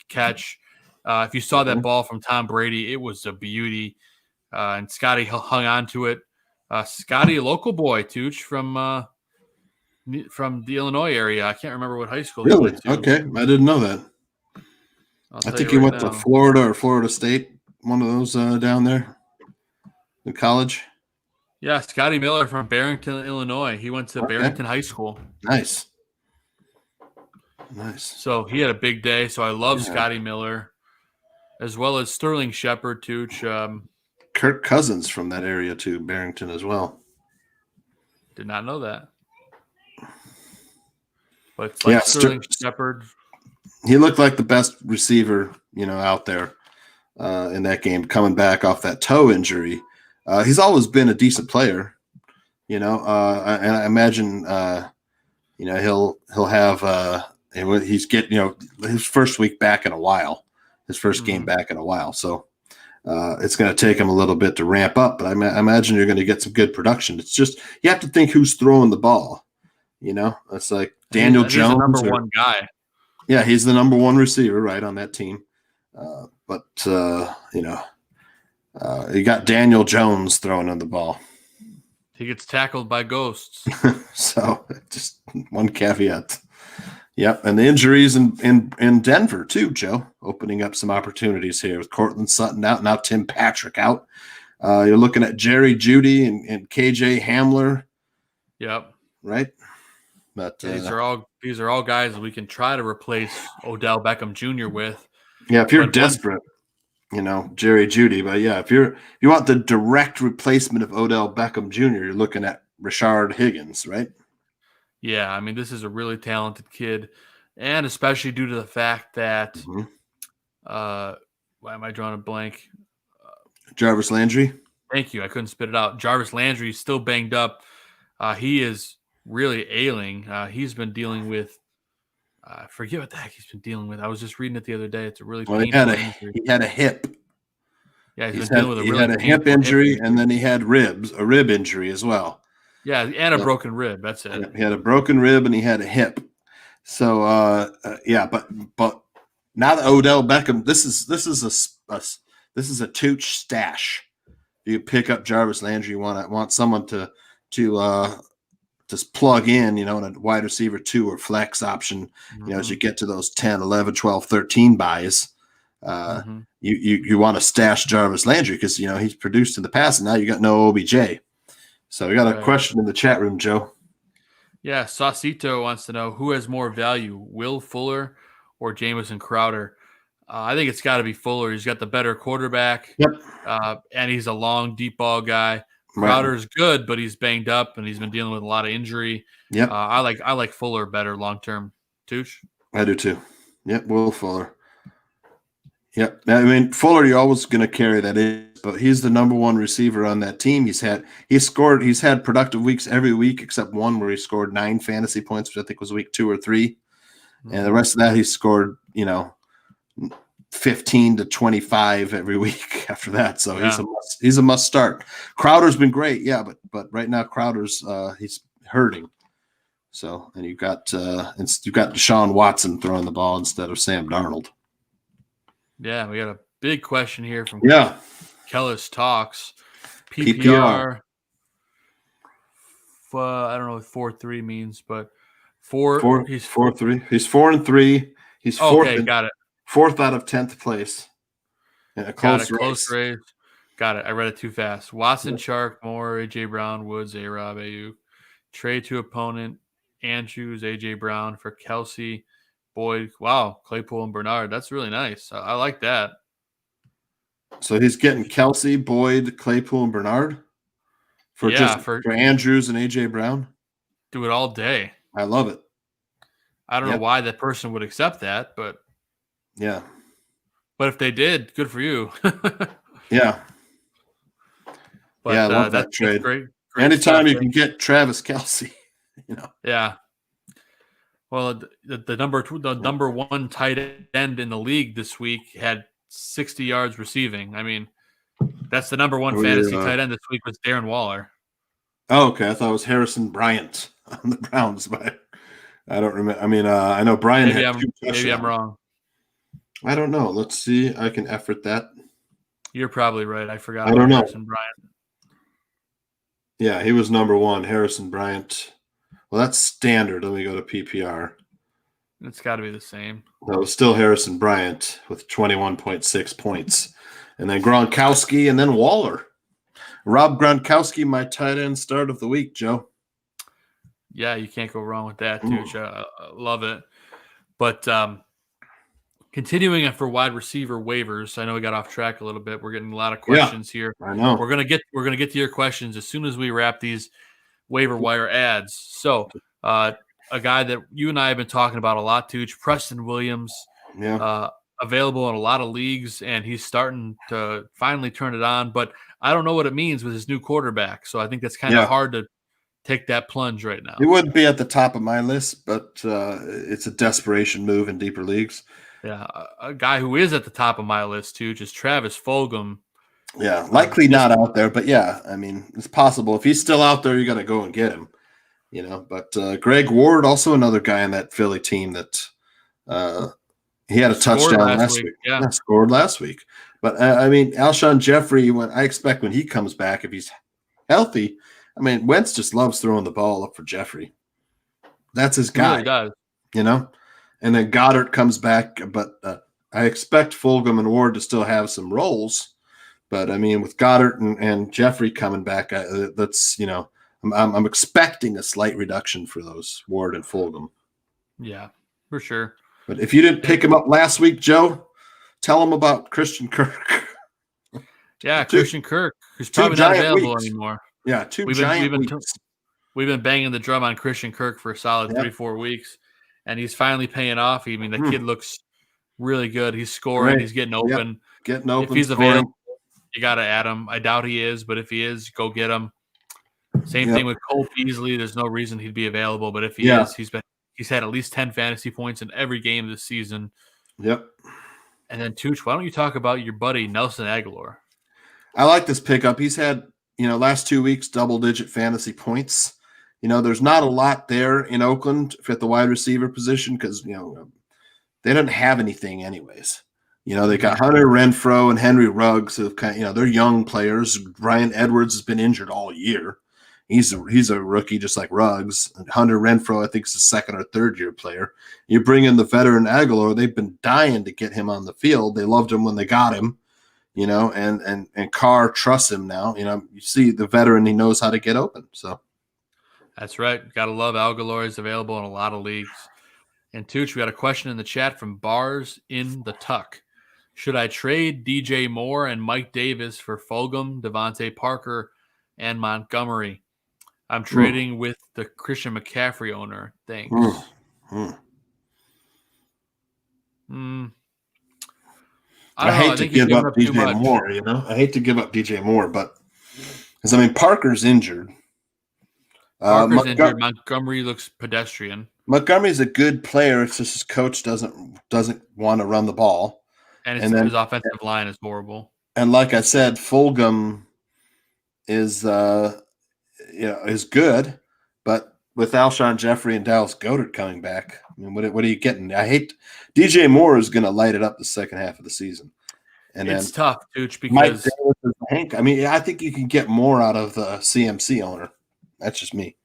catch. If you saw that ball from Tom Brady, it was a beauty. And Scotty hung on to it. Scotty, a local boy, Tooch, from the Illinois area. I can't remember what high school he went to. Okay, I didn't know that. I think he went to Florida or Florida State, one of those down there in college. Yeah, Scotty Miller from Barrington, Illinois. He went to Barrington High School. Nice. So he had a big day. So I love Scotty Miller, as well as Sterling Shepard, Tooch. Kirk Cousins from that area too, Barrington as well. Did not know that. But it's like Sterling Shepard. He looked like the best receiver, out there in that game, coming back off that toe injury. He's always been a decent player, and I imagine, he'll have he's getting, his first week back in a while, his first game back in a while. So it's going to take him a little bit to ramp up, but I imagine you're going to get some good production. It's just, you have to think who's throwing the ball. It's like Daniel Jones. He's the number one guy. Yeah, he's the number one receiver, right, on that team. But you got Daniel Jones throwing on the ball. He gets tackled by ghosts. So just one caveat. Yep, and the injuries in Denver too, Joe, opening up some opportunities here with Cortland Sutton out, now Tim Patrick out. You're looking at Jerry Jeudy and KJ Hamler. Yep. Right? But these are all guys that we can try to replace Odell Beckham Jr. with. Yeah, if you're desperate, Jerry Jeudy. But yeah, if you want the direct replacement of Odell Beckham Jr., you're looking at Rashard Higgins, right? Yeah, I mean, this is a really talented kid, and especially due to the fact that why am I drawing a blank? Jarvis Landry. Thank you. I couldn't spit it out. Jarvis Landry is still banged up. He is really ailing. He's been dealing with I forget what the heck he's been dealing with. I was just reading it the other day. It's a really painful injury. He had a hip. Yeah, he's been dealing with he had a hip injury, and then he had a rib injury as well. Yeah, and a broken rib. That's it. He had a broken rib and he had a hip. So but now that Odell Beckham, this is a Tooch stash. You pick up Jarvis Landry. You want someone to just plug in, in a wide receiver 2 or flex option, as you get to those 10, 11, 12, 13 buys. You want to stash Jarvis Landry because he's produced in the past, and now you got no OBJ. So we got a question in the chat room, Joe. Yeah, Saucito wants to know who has more value, Will Fuller or Jameson Crowder. I think it's got to be Fuller. He's got the better quarterback. Yep. And he's a long, deep ball guy. Crowder's good, but he's banged up and he's been dealing with a lot of injury. Yep. I like Fuller better long term. Tooch? I do too. Yep, Will Fuller. Yep. I mean, Fuller, you're always going to carry that in, but he's the number one receiver on that team. He's had productive weeks every week except one where he scored 9 fantasy points, which I think was week 2 or 3. Mm-hmm. And the rest of that he scored, 15 to 25 every week after that. So he's a must start. Crowder's been great, but right now Crowder's he's hurting. So, and you've got Deshaun Watson throwing the ball instead of Sam Darnold. Yeah, we got a big question here from Kellis Talks. PPR. I don't know what 4-3 means, but he's 4-3. He's 4-3. He's fourth. Okay, got it. 4th out of 10th place. In a close race. Got it. I read it too fast. Watson, Chark, Moore, AJ Brown, Woods, A-Rob, Ayuk. Trade to opponent. Andrews, AJ Brown for Kelsey, Boyd. Wow, Claypool and Bernard. That's really nice. I like that. So he's getting Kelsey, Boyd, Claypool, and Bernard for Andrews and AJ Brown. Do it all day. I love it. I don't know why that person would accept that, but yeah. But if they did, good for you. Yeah. But, I love that trade. Great Anytime you can get Travis Kelsey. Yeah. Well, the number 1 tight end in the league this week had 60 yards receiving. I mean, that's the number 1 fantasy tight end this week was Darren Waller. Oh, okay. I thought it was Harrison Bryant on the Browns, but I don't remember. I mean, I know Bryant had 2 touchdowns. Maybe I'm wrong. I don't know. Let's see. I can effort that. You're probably right. I forgot about Harrison Bryant. Yeah, he was number 1, Harrison Bryant. Well, that's standard. Let me go to PPR. It's got to be the same. That was still Harrison Bryant with 21.6 points. And then Gronkowski and then Waller. Rob Gronkowski, my tight end start of the week, Joe. Yeah, you can't go wrong with that, Tooch. I love it. But continuing for wide receiver waivers, I know we got off track a little bit. We're getting a lot of questions here. I know. We're gonna get to your questions as soon as we wrap these waiver wire ads. So a guy that you and I have been talking about a lot, Tooch, Preston Williams, available in a lot of leagues, and he's starting to finally turn it on. But I don't know what it means with his new quarterback, so I think that's kind of hard to take that plunge right now. He wouldn't be at the top of my list, but it's a desperation move in deeper leagues. Yeah, a guy who is at the top of my list, Tooch, is Travis Fulgham. Yeah, likely not out there, but I mean, it's possible. If he's still out there, you got to go and get him, But Greg Ward, also another guy on that Philly team that he had a touchdown last week. Yeah, scored last week. But I mean, Alshon Jeffrey, I expect when he comes back, if he's healthy, I mean, Wentz just loves throwing the ball up for Jeffrey. That's his guy. He really does. And then Goddard comes back, but I expect Fulgham and Ward to still have some roles. But I mean, with Goddard and Jeffrey coming back, that's I'm expecting a slight reduction for those Ward and Fulgham. Yeah, for sure. But if you didn't pick him up last week, Joe, tell him about Christian Kirk. Yeah, Christian Kirk, who's probably not available anymore. Yeah, we've been banging the drum on Christian Kirk for a solid 3-4 weeks, and he's finally paying off. I mean, the kid looks really good. He's scoring. He's getting open. Getting open. If he's available, you got to add him. I doubt he is, but if he is, go get him. Same thing with Cole Beasley. There's no reason he'd be available, but if he is, he's had at least 10 fantasy points in every game this season. Yep. And then Tooch, why don't you talk about your buddy Nelson Aguilar? I like this pickup. He's had, last 2 weeks, double-digit fantasy points. There's not a lot there in Oakland at the wide receiver position because, they don't have anything anyways. They got Hunter Renfrow and Henry Ruggs who they're young players. Ryan Edwards has been injured all year. He's a rookie, just like Ruggs. And Hunter Renfrow, I think, is a second or third year player. You bring in the veteran Aguilera. They've been dying to get him on the field. They loved him when they got him, and Carr trusts him now. You see the veteran, he knows how to get open. So that's right. Got to love Aguilera. Is available in a lot of leagues. And Tooch, we got a question in the chat from Bars in the Tuck. Should I trade DJ Moore and Mike Davis for Fulgham, Devonte Parker, and Montgomery? I'm trading with the Christian McCaffrey owner. Thanks. I hate to give up DJ Moore, I hate to give up DJ Moore, but because Parker's injured. Parker's injured. Montgomery looks pedestrian. Montgomery's a good player. It's just his coach doesn't want to run the ball. And his offensive line is horrible. And like I said, Fulgham is good, but with Alshon Jeffrey and Dallas Goedert coming back, what are you getting? DJ Moore is going to light it up the second half of the season. And it's tough, Tooch, because Mike Davis is Hank. I think you can get more out of the CMC owner. That's just me.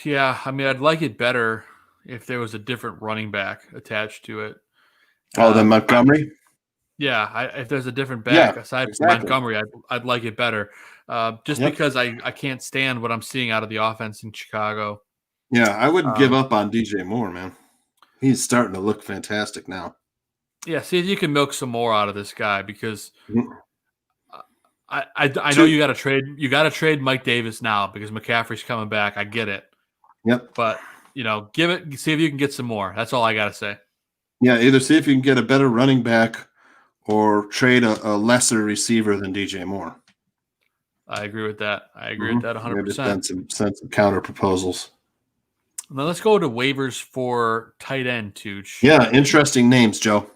Yeah, I'd like it better if there was a different running back attached to it. Than Montgomery? If there's a different back aside from Montgomery, I'd like it better. Because I can't stand what I'm seeing out of the offense in Chicago. Yeah, I wouldn't give up on DJ Moore, man. He's starting to look fantastic now. Yeah, see if you can milk some more out of this guy because I know you got to trade. You got to trade Mike Davis now because McCaffrey's coming back. I get it. Yep. But see if you can get some more. That's all I got to say. Yeah, either see if you can get a better running back or trade a lesser receiver than DJ Moore. I agree with that. I agree with that 100%. Send some counter proposals. Now let's go to waivers for tight end, Tooch. Yeah, interesting names, Joe.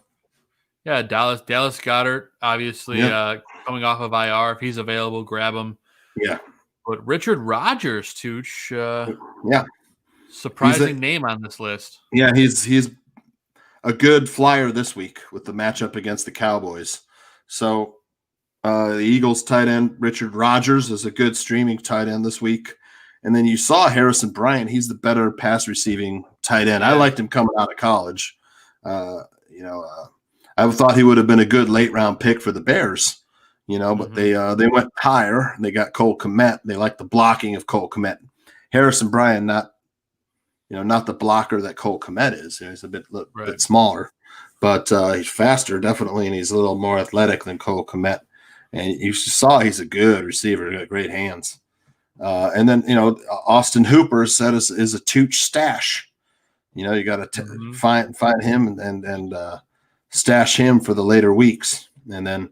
Yeah, Dallas Goedert, obviously coming off of IR. If he's available, grab him. Yeah. But Richard Rodgers, Tooch. Surprising name on this list. Yeah, he's a good flyer this week with the matchup against the Cowboys. So the Eagles tight end Richard Rodgers is a good streaming tight end this week. And then you saw Harrison Bryant. He's the better pass receiving tight end. I liked him coming out of college. I thought he would have been a good late round pick for the Bears, but they went higher. They got Cole Kmet. They like the blocking of Cole Kmet. Harrison Bryant, not the blocker that Cole Kmet is. He's a bit smaller, but he's faster, definitely, and he's a little more athletic than Cole Kmet. And you saw he's a good receiver. He's got great hands. And then, Austin Hooper said is a Tooch stash. You got to find him and stash him for the later weeks. And then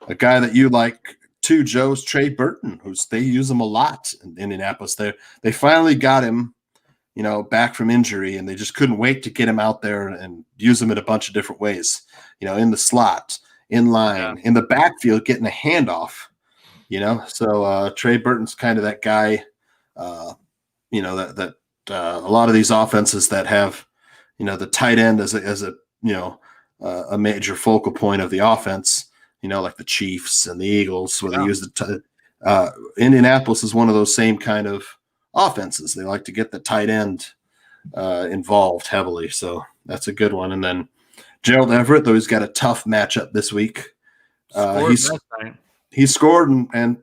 a guy that you like too, Joe's Trey Burton, they use him a lot in Indianapolis. They finally got him, back from injury, and they just couldn't wait to get him out there and use him in a bunch of different ways, in the slot, in line, in the backfield, getting a handoff, So Trey Burton's kind of that guy, that a lot of these offenses that have, the tight end as a major focal point of the offense, like the Chiefs and the Eagles, where they use Indianapolis is one of those same kind of offenses. They like to get the tight end involved heavily. So that's a good one. And then Gerald Everett, though he's got a tough matchup this week. He scored and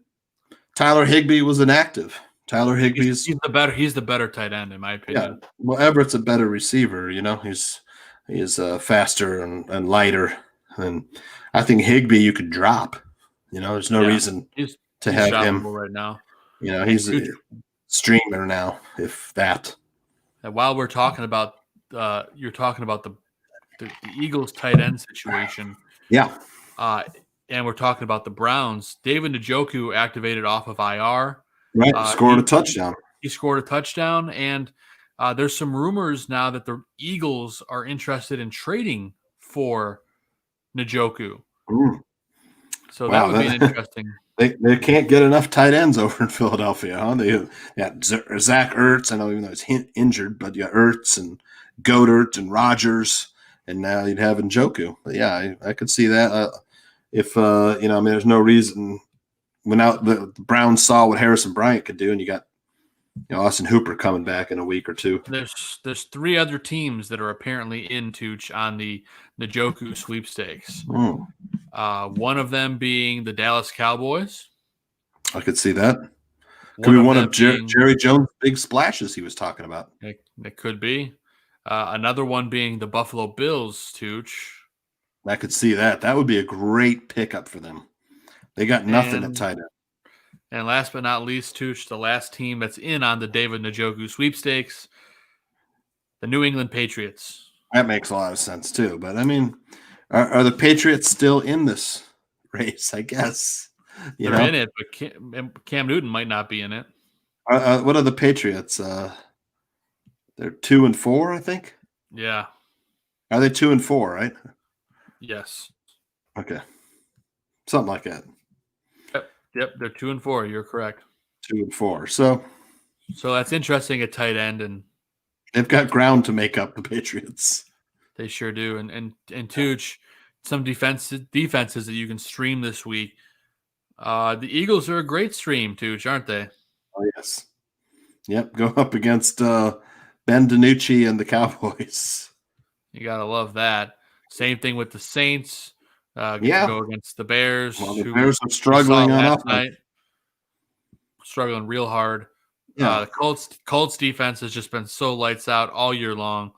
Tyler Higbee was inactive. Tyler Higbee's he's the better tight end in my opinion. Yeah. Well, Everett's a better receiver, he's faster and lighter. And I think Higbee you could drop. There's no reason to have him right now. He's a streamer now, if that. And while we're talking about you're talking about the Eagles tight end situation. Yeah. And we're talking about the Browns. David Njoku activated off of IR. Right, scored a touchdown. He scored a touchdown, and there's some rumors now that the Eagles are interested in trading for Njoku. So that would be an interesting. They can't get enough tight ends over in Philadelphia, huh? They got Zach Ertz. I know even though he's injured, but you got Ertz and Goedert and Rodgers, and now you'd have Njoku. But yeah, I could see that. If there's no reason, when out the Browns saw what Harrison Bryant could do, and you got Austin Hooper coming back in a week or two. There's 3 other teams that are apparently in Tooch on the Njoku sweepstakes. One of them being the Dallas Cowboys. I could see that. Could be one of Jerry Jones' big splashes he was talking about. It could be. Another one being the Buffalo Bills, Tooch. I could see that. That would be a great pickup for them. They got nothing at tight end. And last but not least, Tooch, the last team that's in on the David Njoku sweepstakes, the New England Patriots. That makes a lot of sense too. But I mean, are the Patriots still in this race? I guess they're in it, but Cam Newton might not be in it. What are the Patriots? They're 2-4, I think. Yeah. Are they 2-4? Right. Yes. Okay. Something like that. Yep, they're 2-4. You're correct. 2-4. So that's interesting at tight end, and they've got ground to make up the Patriots. They sure do. And Tooch, some defenses that you can stream this week. The Eagles are a great stream, Tooch, aren't they? Oh yes. Yep. Go up against Ben DiNucci and the Cowboys. You gotta love that. Same thing with the Saints. Go against the Bears. Well, the Bears are struggling on offense. Night. Struggling real hard. Yeah. The Colts defense has just been so lights out all year long.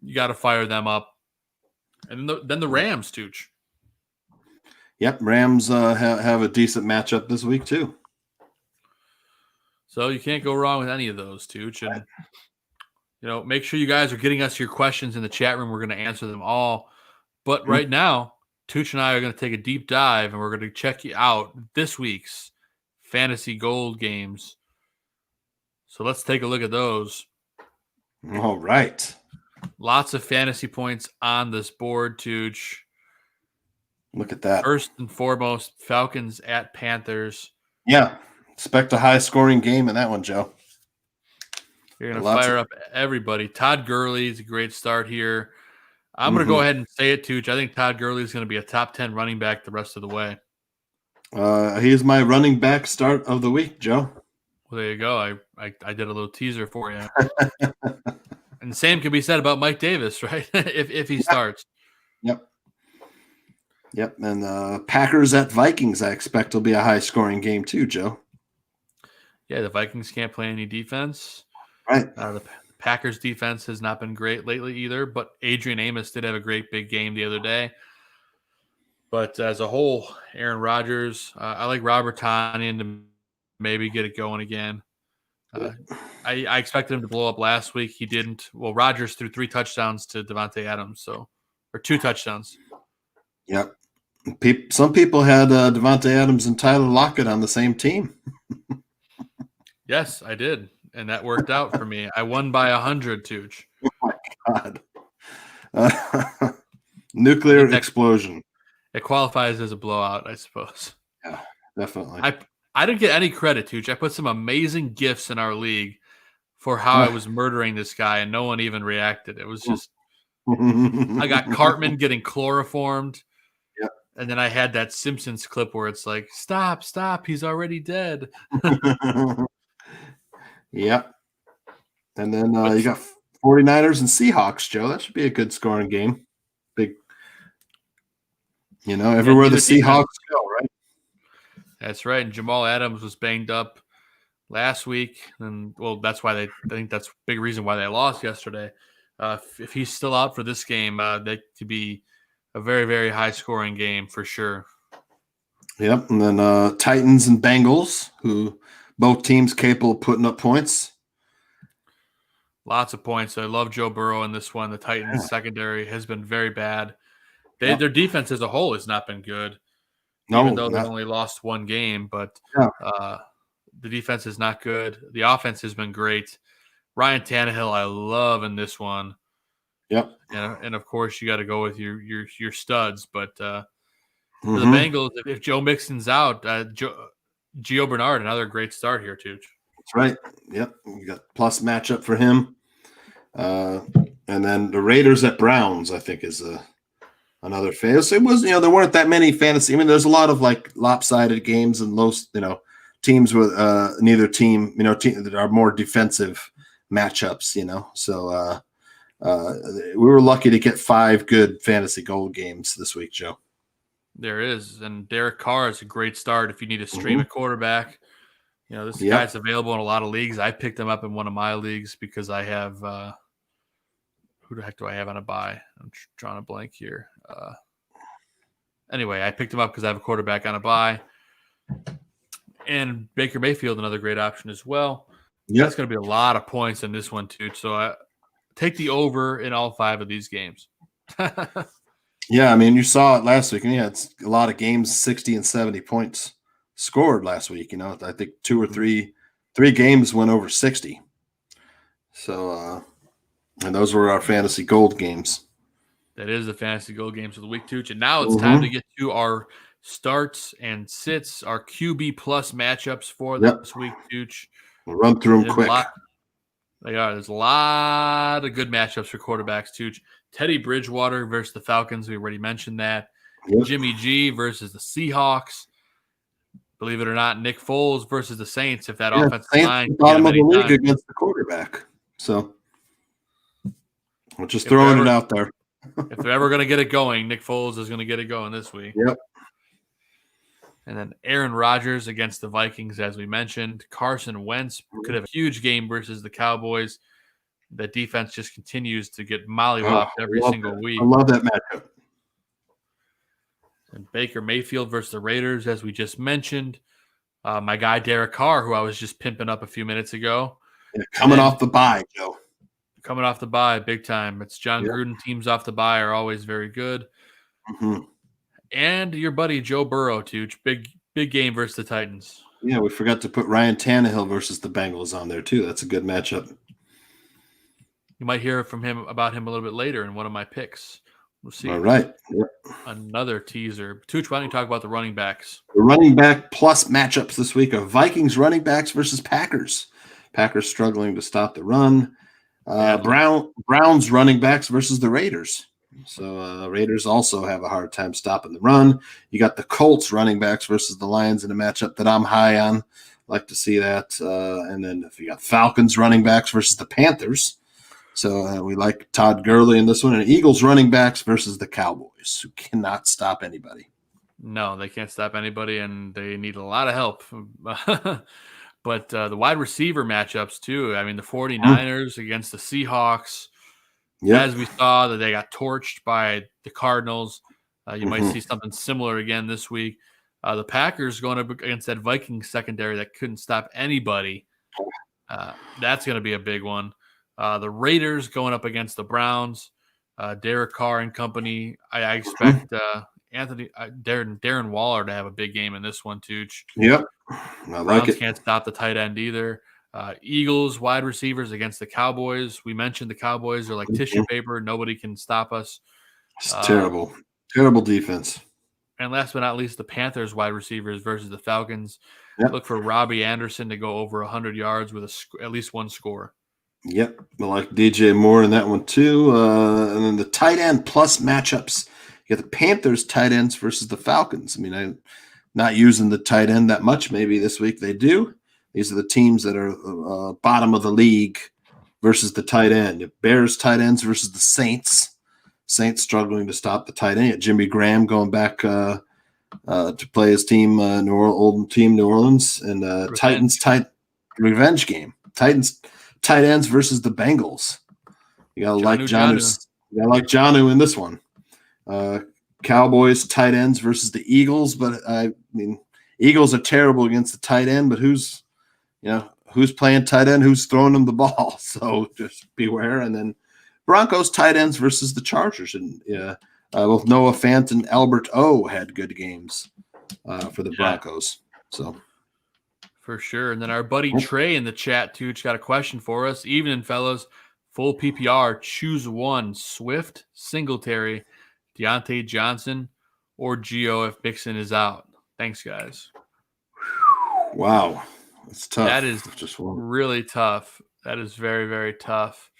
You got to fire them up. And then the Rams, Tooch. Yep, Rams have a decent matchup this week too. So you can't go wrong with any of those, Tooch. And make sure you guys are getting us your questions in the chat room. We're going to answer them all. But right now, Tooch and I are going to take a deep dive, and we're going to check you out this week's Fantasy Gold games. So let's take a look at those. All right. Lots of fantasy points on this board, Tooch. Look at that. First and foremost, Falcons at Panthers. Yeah. Expect a high-scoring game in that one, Joe. You're going to fire up everybody. Todd Gurley is a great start here. I'm going to go ahead and say it, Tooch. I think Todd Gurley is going to be a top 10 running back the rest of the way. He's my running back start of the week, Joe. Well, there you go. I did a little teaser for you. And the same can be said about Mike Davis, right? if he starts. Yep. And Packers at Vikings, I expect will be a high-scoring game too, Joe. Yeah, the Vikings can't play any defense. Right. The Packers defense has not been great lately either, but Adrian Amos did have a great big game the other day. But as a whole, Aaron Rodgers, I like Robert Tonyan to maybe get it going again. I expected him to blow up last week. He didn't. Well, Rodgers threw 3 touchdowns to Davonte Adams, or 2 touchdowns. Yep. Some people had Davonte Adams and Tyler Lockett on the same team. Yes, I did. And that worked out for me. I won by 100, Tooch. Oh, my God. Nuclear explosion. It qualifies as a blowout, I suppose. Yeah, definitely. I didn't get any credit, Tooch. I put some amazing gifts in our league for how I was murdering this guy, and no one even reacted. It was just I got Cartman getting chloroformed. Yep. And then I had that Simpsons clip where it's like, stop, he's already dead. Yep. And then you got 49ers and Seahawks, Joe. That should be a good scoring game. Big, everywhere the Seahawks go, right? That's right. And Jamal Adams was banged up last week. And, that's why I think that's a big reason why they lost yesterday. If he's still out for this game, that could be a very, very high-scoring game for sure. Yep. And then Titans and Bengals, who both teams capable of putting up points. Lots of points. I love Joe Burrow in this one. The Titans secondary has been very bad. Their defense as a whole has not been good, even though they've only lost 1 game. But the defense is not good. The offense has been great. Ryan Tannehill, I love in this one. Yep. And of course, you got to go with your studs. But for the Bengals, if Joe Mixon's out, Gio Bernard, another great start here, too. That's right. Yep. You got plus matchup for him. And then the Raiders at Browns, I think, is a another fantasy. It was, there weren't that many fantasy. I mean, there's a lot of like lopsided games and teams with neither team, that are more defensive matchups, So we were lucky to get 5 good fantasy gold games this week, Joe. There is. And Derek Carr is a great start if you need to stream a quarterback. This guy's available in a lot of leagues. I picked him up in one of my leagues because I have who the heck do I have on a bye? I'm drawing a blank here. Anyway, I picked him up because I have a quarterback on a bye. And Baker Mayfield, another great option as well. Yeah, That's going to be a lot of points in this one, too. So I take the over in all 5 of these games. Yeah, I mean, you saw it last week. And it's a lot of games, 60 and 70 points scored last week. I think 2 or 3 games went over 60. So, and those were our fantasy gold games. That is the fantasy gold games of the week, Tooch. And now it's time to get to our starts and sits, our QB plus matchups for this week, Tooch. We'll run through them quick. There's a lot of good matchups for quarterbacks, Tooch. Teddy Bridgewater versus the Falcons. We already mentioned that. Yep. Jimmy G versus the Seahawks. Believe it or not, Nick Foles versus the Saints. If that offensive line bottom of the league against the quarterback. So we're just throwing it out there. If they're ever going to get it going, Nick Foles is going to get it going this week. Yep. And then Aaron Rodgers against the Vikings, as we mentioned. Carson Wentz could have a huge game versus the Cowboys. That defense just continues to get mollywopped every single week. I love that matchup. And Baker Mayfield versus the Raiders, as we just mentioned. My guy Derek Carr, who I was just pimping up a few minutes ago. Yeah, coming off the bye, Joe. Coming off the bye, big time. It's John Gruden. Teams off the bye are always very good. Mm-hmm. And your buddy Joe Burrow, too. Big game versus the Titans. Yeah, we forgot to put Ryan Tannehill versus the Bengals on there, too. That's a good matchup. You might hear about him a little bit later in one of my picks. We'll see. All right. Yep. Another teaser. Tooch, why don't you talk about the running backs? The running back plus matchups this week are Vikings running backs versus Packers. Packers struggling to stop the run. Browns running backs versus the Raiders. So Raiders also have a hard time stopping the run. You got the Colts running backs versus the Lions in a matchup that I'm high on. Like to see that. And then if you got Falcons running backs versus the Panthers. So we like Todd Gurley in this one. And Eagles running backs versus the Cowboys, who cannot stop anybody. No, they can't stop anybody, and they need a lot of help. But the wide receiver matchups, too. I mean, the 49ers against the Seahawks. Yep. As we saw, that they got torched by the Cardinals. You might see something similar again this week. The Packers going up against that Vikings secondary that couldn't stop anybody. That's going to be a big one. The Raiders going up against the Browns, Derek Carr and company. I expect Darren Waller to have a big game in this one, too. Yep, I like Browns it. Can't stop the tight end either. Eagles wide receivers against the Cowboys. We mentioned the Cowboys are like tissue paper. Nobody can stop us. It's terrible defense. And last but not least, the Panthers wide receivers versus the Falcons. Yep. Look for Robbie Anderson to go over 100 yards with at least one score. Yep, I like DJ Moore in that one too. And then the tight end plus matchups. You got the Panthers tight ends versus the Falcons. I mean, I'm not using the tight end that much. Maybe this week they do. These are the teams that are bottom of the league versus the tight end. Bears tight ends versus the Saints. Saints struggling to stop the tight end. Jimmy Graham going back to play his team, old team New Orleans, and Titans revenge game. Titans tight ends versus the Bengals. You gotta like Jonnu. You gotta like Jonnu in this one. Cowboys tight ends versus the Eagles, but I mean, Eagles are terrible against the tight end. But who's playing tight end? Who's throwing them the ball? So just beware. And then Broncos tight ends versus the Chargers, and both Noah Fant and Albert O had good games for the Broncos. So. For sure. And then our buddy Trey in the chat, too, got a question for us. Evening, fellas. Full PPR. Choose one. Swift, Singletary, Deonte Johnson, or Gio if Mixon is out. Thanks, guys. Wow. That's tough. That is just really tough. That is very, very tough.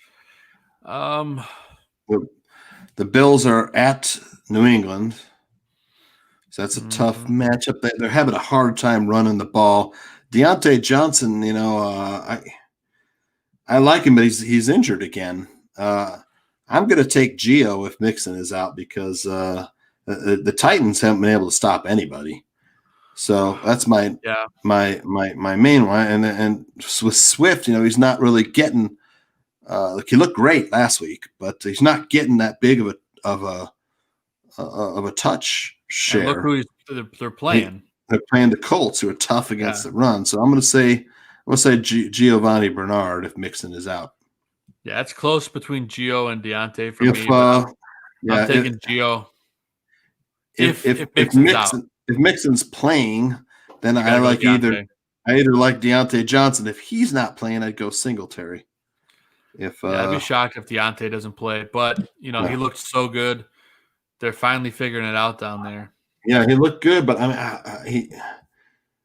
The Bills are at New England. So that's a tough matchup. They're having a hard time running the ball. Deonte Johnson, I like him, but he's injured again. I'm going to take Gio if Mixon is out because the Titans haven't been able to stop anybody. So that's my main one. And with Swift, he's not really getting he looked great last week, but he's not getting that big of a touch share. And look who they're playing. They're playing the Colts, who are tough against the run. So I'm going to say Giovanni Bernard if Mixon is out. Yeah, it's close between Gio and Deonte for me. I'm taking Gio. If Mixon's playing, then I like either Deonte Johnson. If he's not playing, I'd go Singletary. I'd be shocked if Deonte doesn't play, but he looked so good. They're finally figuring it out down there. Yeah, he looked good, but I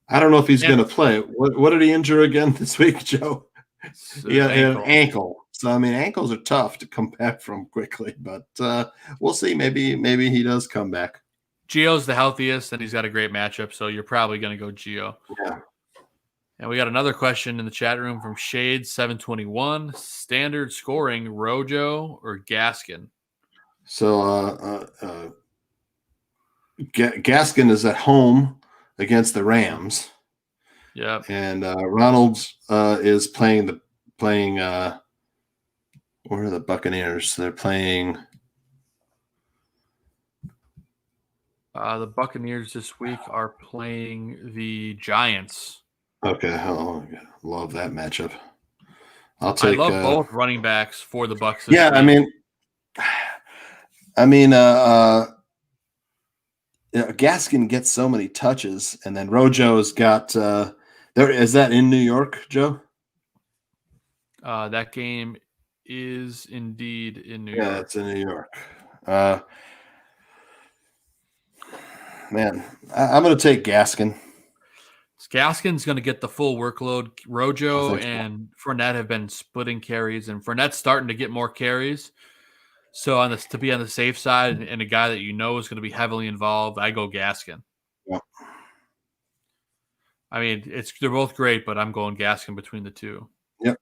don't know if he's going to play. What did he injure again this week, Joe? He had an ankle. So ankles are tough to come back from quickly, but we'll see. Maybe he does come back. Gio's the healthiest, and he's got a great matchup, so you're probably going to go Gio. Yeah. And we got another question in the chat room from Shade721. Standard scoring, Rojo or Gaskin? So Gaskin is at home against the Rams. Yeah. And Ronalds is playing where are the Buccaneers? They're playing the Buccaneers this week are playing the Giants. Okay. Oh, love that matchup. I love both running backs for the Bucs. Yeah, Gaskin gets so many touches, and then Rojo's got there. Is that in New York, Joe? That game is indeed in New York. Yeah, it's in New York. Man, I'm going to take Gaskin. Gaskin's going to get the full workload. Rojo and Fournette have been splitting carries, and Fournette's starting to get more carries. So to be on the safe side and a guy that is going to be heavily involved, I go Gaskin. Yeah. They're both great, but I'm going Gaskin between the two. Yep.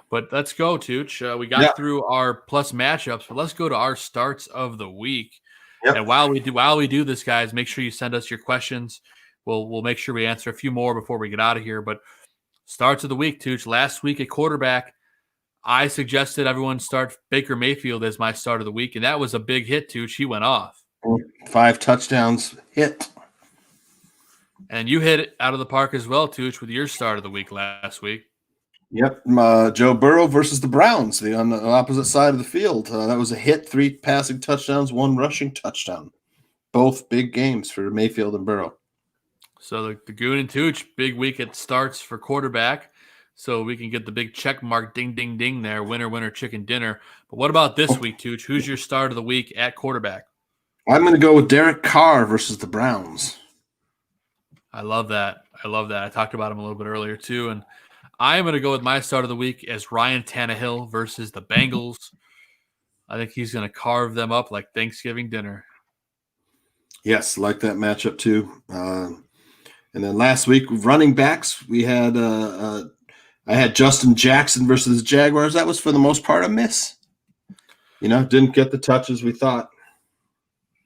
But let's go, Tooch. We got through our plus matchups, but let's go to our starts of the week. Yep. And while we do this, guys, make sure you send us your questions. We'll make sure we answer a few more before we get out of here. But starts of the week, Tooch. Last week at quarterback, I suggested everyone start Baker Mayfield as my start of the week, and that was a big hit, Tooch. He went off. 5 touchdowns hit. And you hit it out of the park as well, Tooch, with your start of the week last week. Yep. Joe Burrow versus the Browns, on the opposite side of the field. That was a hit, 3 passing touchdowns, 1 rushing touchdown. Both big games for Mayfield and Burrow. So the Goon and Tooch, big week at starts for quarterback. So we can get the big check mark, ding, ding, ding there, winner, winner, chicken dinner. But what about this week, Tooch? Who's your start of the week at quarterback? I'm going to go with Derek Carr versus the Browns. I love that. I talked about him a little bit earlier, too. And I'm going to go with my start of the week as Ryan Tannehill versus the Bengals. I think he's going to carve them up like Thanksgiving dinner. Yes, like that matchup, too. And then last week, running backs, we had I had Justin Jackson versus the Jaguars. That was for the most part a miss. Didn't get the touches we thought.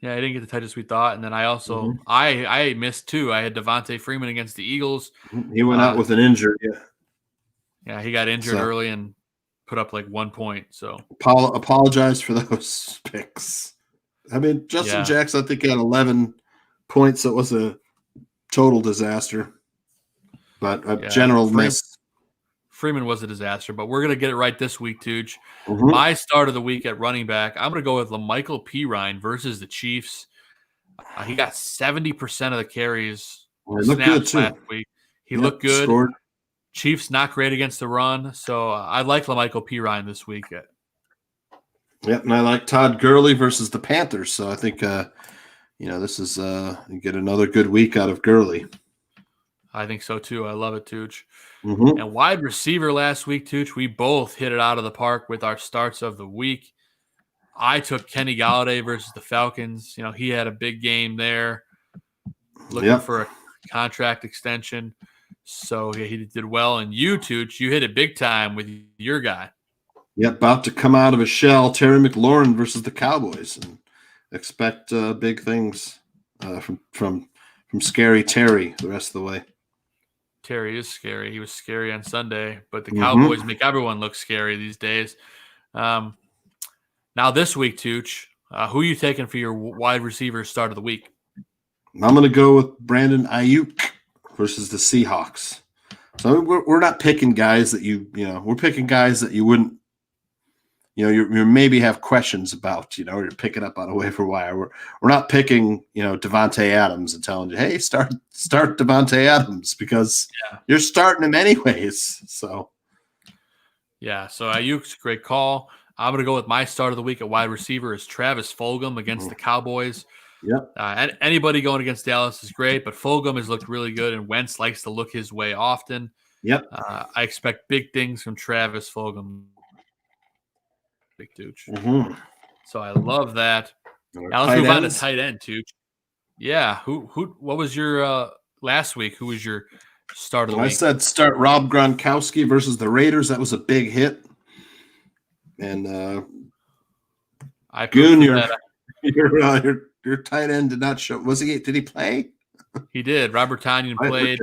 Yeah, I didn't get the touches we thought. And then I also I missed too. I had Davonte Freeman against the Eagles. He went out with an injury. Yeah, he got injured early and put up like 1 point. So apologize for those picks. Justin Jackson, I think, had 11 points. So it was a total disaster. But a general miss. Freeman was a disaster, but we're going to get it right this week, Tooch. My start of the week at running back, I'm going to go with LaMichael Pirine versus the Chiefs. He got 70% of the carries snaps last week. He looked good. Scored. Chiefs not great against the run, so I like LaMichael Pirine this week. Yep, and I like Todd Gurley versus the Panthers, so I think this is you get another good week out of Gurley. I think so too. I love it, Tooch. Mm-hmm. And wide receiver last week, Tooch, we both hit it out of the park with our starts of the week. I took Kenny Golladay versus the Falcons. He had a big game there, looking for a contract extension. So he did well. And you, Tooch, you hit it big time with your guy. Yeah, about to come out of a shell. Terry McLaurin versus the Cowboys, and expect big things from scary Terry the rest of the way. Terry is scary. He was scary on Sunday, but the Cowboys make everyone look scary these days. Now this week, Tooch, who are you taking for your wide receiver start of the week? I'm going to go with Brandon Ayuk versus the Seahawks. So we're not picking guys that we're picking guys that you wouldn't, you maybe have questions about, you're picking up on a waiver wire. We're not picking, Davonte Adams and telling you, hey, start Davonte Adams because you're starting him anyways. So Ayuk's a great call. I'm going to go with my start of the week at wide receiver is Travis Fulgham against the Cowboys. Yep. Anybody going against Dallas is great, but Fulgham has looked really good, and Wentz likes to look his way often. Yep. I expect big things from Travis Fulgham. Big Tooch. So I love that. Now let's move on to tight end, Tooch. Yeah. What was your last week? Who was your start of the week? I said start Rob Gronkowski versus the Raiders. That was a big hit. And Goon, your tight end did not show. Did he play? He did. Robert Tonyan played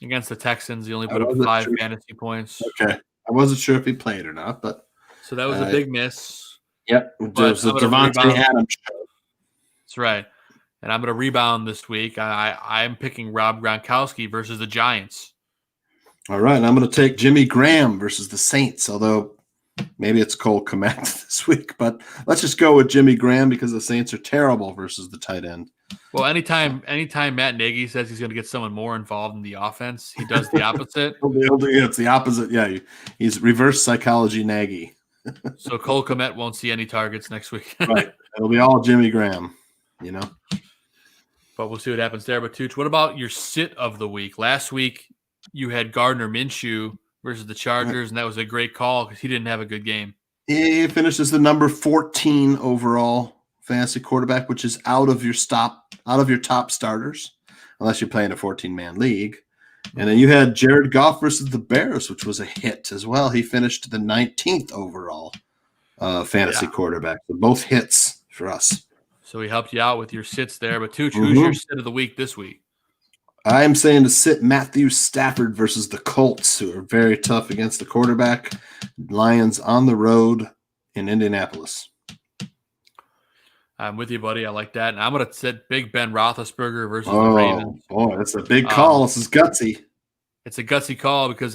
against the Texans. He only put up 5 fantasy points. Okay. I wasn't sure if he played or not, but so that was a big miss. Yep. It was a Davonte Adams show. That's right. And I'm going to rebound this week. I'm picking Rob Gronkowski versus the Giants. All right. And I'm going to take Jimmy Graham versus the Saints, although maybe it's Cole Kmet this week. But let's just go with Jimmy Graham because the Saints are terrible versus the tight end. Well, anytime Matt Nagy says he's going to get someone more involved in the offense, he does the opposite. It's the opposite. Yeah, he's reverse psychology Nagy. So Cole Kmet won't see any targets next week. Right. It'll be all Jimmy Graham, But we'll see what happens there. But Tooch, what about your sit of the week? Last week you had Gardner Minshew versus the Chargers, and that was a great call because he didn't have a good game. He finishes the number 14 overall fantasy quarterback, which is out of your top starters, unless you're playing a 14-man league. And then you had Jared Goff versus the Bears, which was a hit as well. He finished the 19th overall fantasy quarterback. So both hits for us. So he helped you out with your sits there. But Tooch, who's your sit of the week this week? I am saying to sit Matthew Stafford versus the Colts, who are very tough against the quarterback. Lions on the road in Indianapolis. I'm with you, buddy. I like that. And I'm going to sit Big Ben Roethlisberger versus the Ravens. Oh, that's a big call. This is gutsy. It's a gutsy call because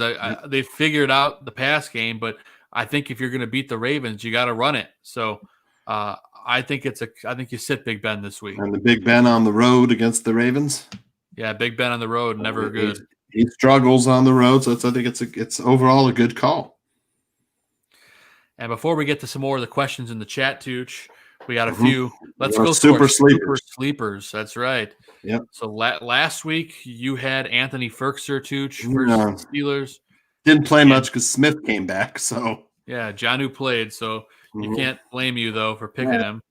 they figured out the pass game, but I think if you're going to beat the Ravens, you got to run it. So I think you sit Big Ben this week. And the Big Ben on the road against the Ravens. Yeah, Big Ben on the road, never good. He struggles on the road, so I think it's overall a good call. And before we get to some more of the questions in the chat, Tooch, we got a few. Let's go super super sleepers. That's right. Yep. So last week you had Anthony Ferkser, Tooch, versus the Steelers. Didn't play much because Smith came back. So yeah, Jonnu played. So you can't blame you though for picking him.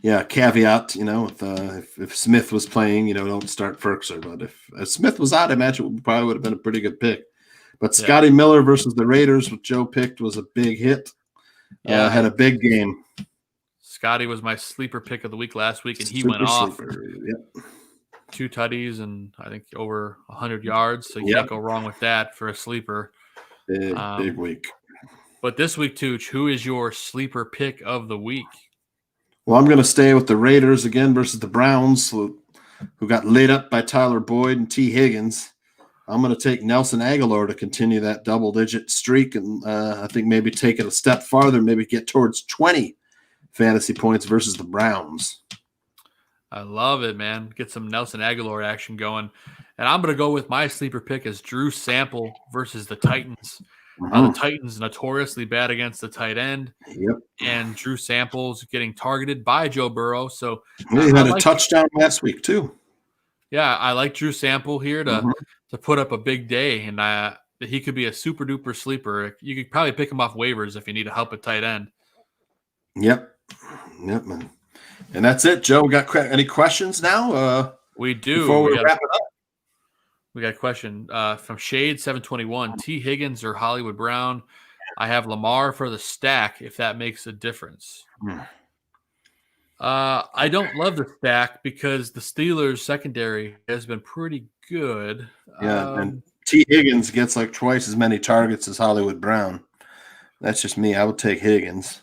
Yeah, caveat, if Smith was playing, don't start Ferkser. But if Smith was out, I imagine it probably would have been a pretty good pick. But Scotty Miller versus the Raiders, what Joe picked, was a big hit. Had a big game. Scotty was my sleeper pick of the week last week, and he went off. Yep. 2 tutties and I think over 100 yards. So you can't go wrong with that for a sleeper. Big week. But this week, Tooch, who is your sleeper pick of the week? Well, I'm going to stay with the Raiders again versus the Browns, who got lit up by Tyler Boyd and T. Higgins. I'm going to take Nelson Aguilar to continue that double-digit streak and I think maybe take it a step farther, maybe get towards 20 fantasy points versus the Browns. I love it, man. Get some Nelson Aguilar action going. And I'm going to go with my sleeper pick as Drew Sample versus the Titans. The Titans notoriously bad against the tight end. Yep. And Drew Sample's getting targeted by Joe Burrow. So he had a touchdown last week too. Yeah, I like Drew Sample here to put up a big day, and he could be a super duper sleeper. You could probably pick him off waivers if you need a help at tight end. Yep, man. And that's it, Joe. We got any questions now? We do. Before we wrap it up. We got a question from Shade 721. T. Higgins or Hollywood Brown? I have Lamar for the stack. If that makes a difference. I don't love the stack because the Steelers secondary has been pretty good. Yeah, and T. Higgins gets like twice as many targets as Hollywood Brown. That's just me. I would take Higgins.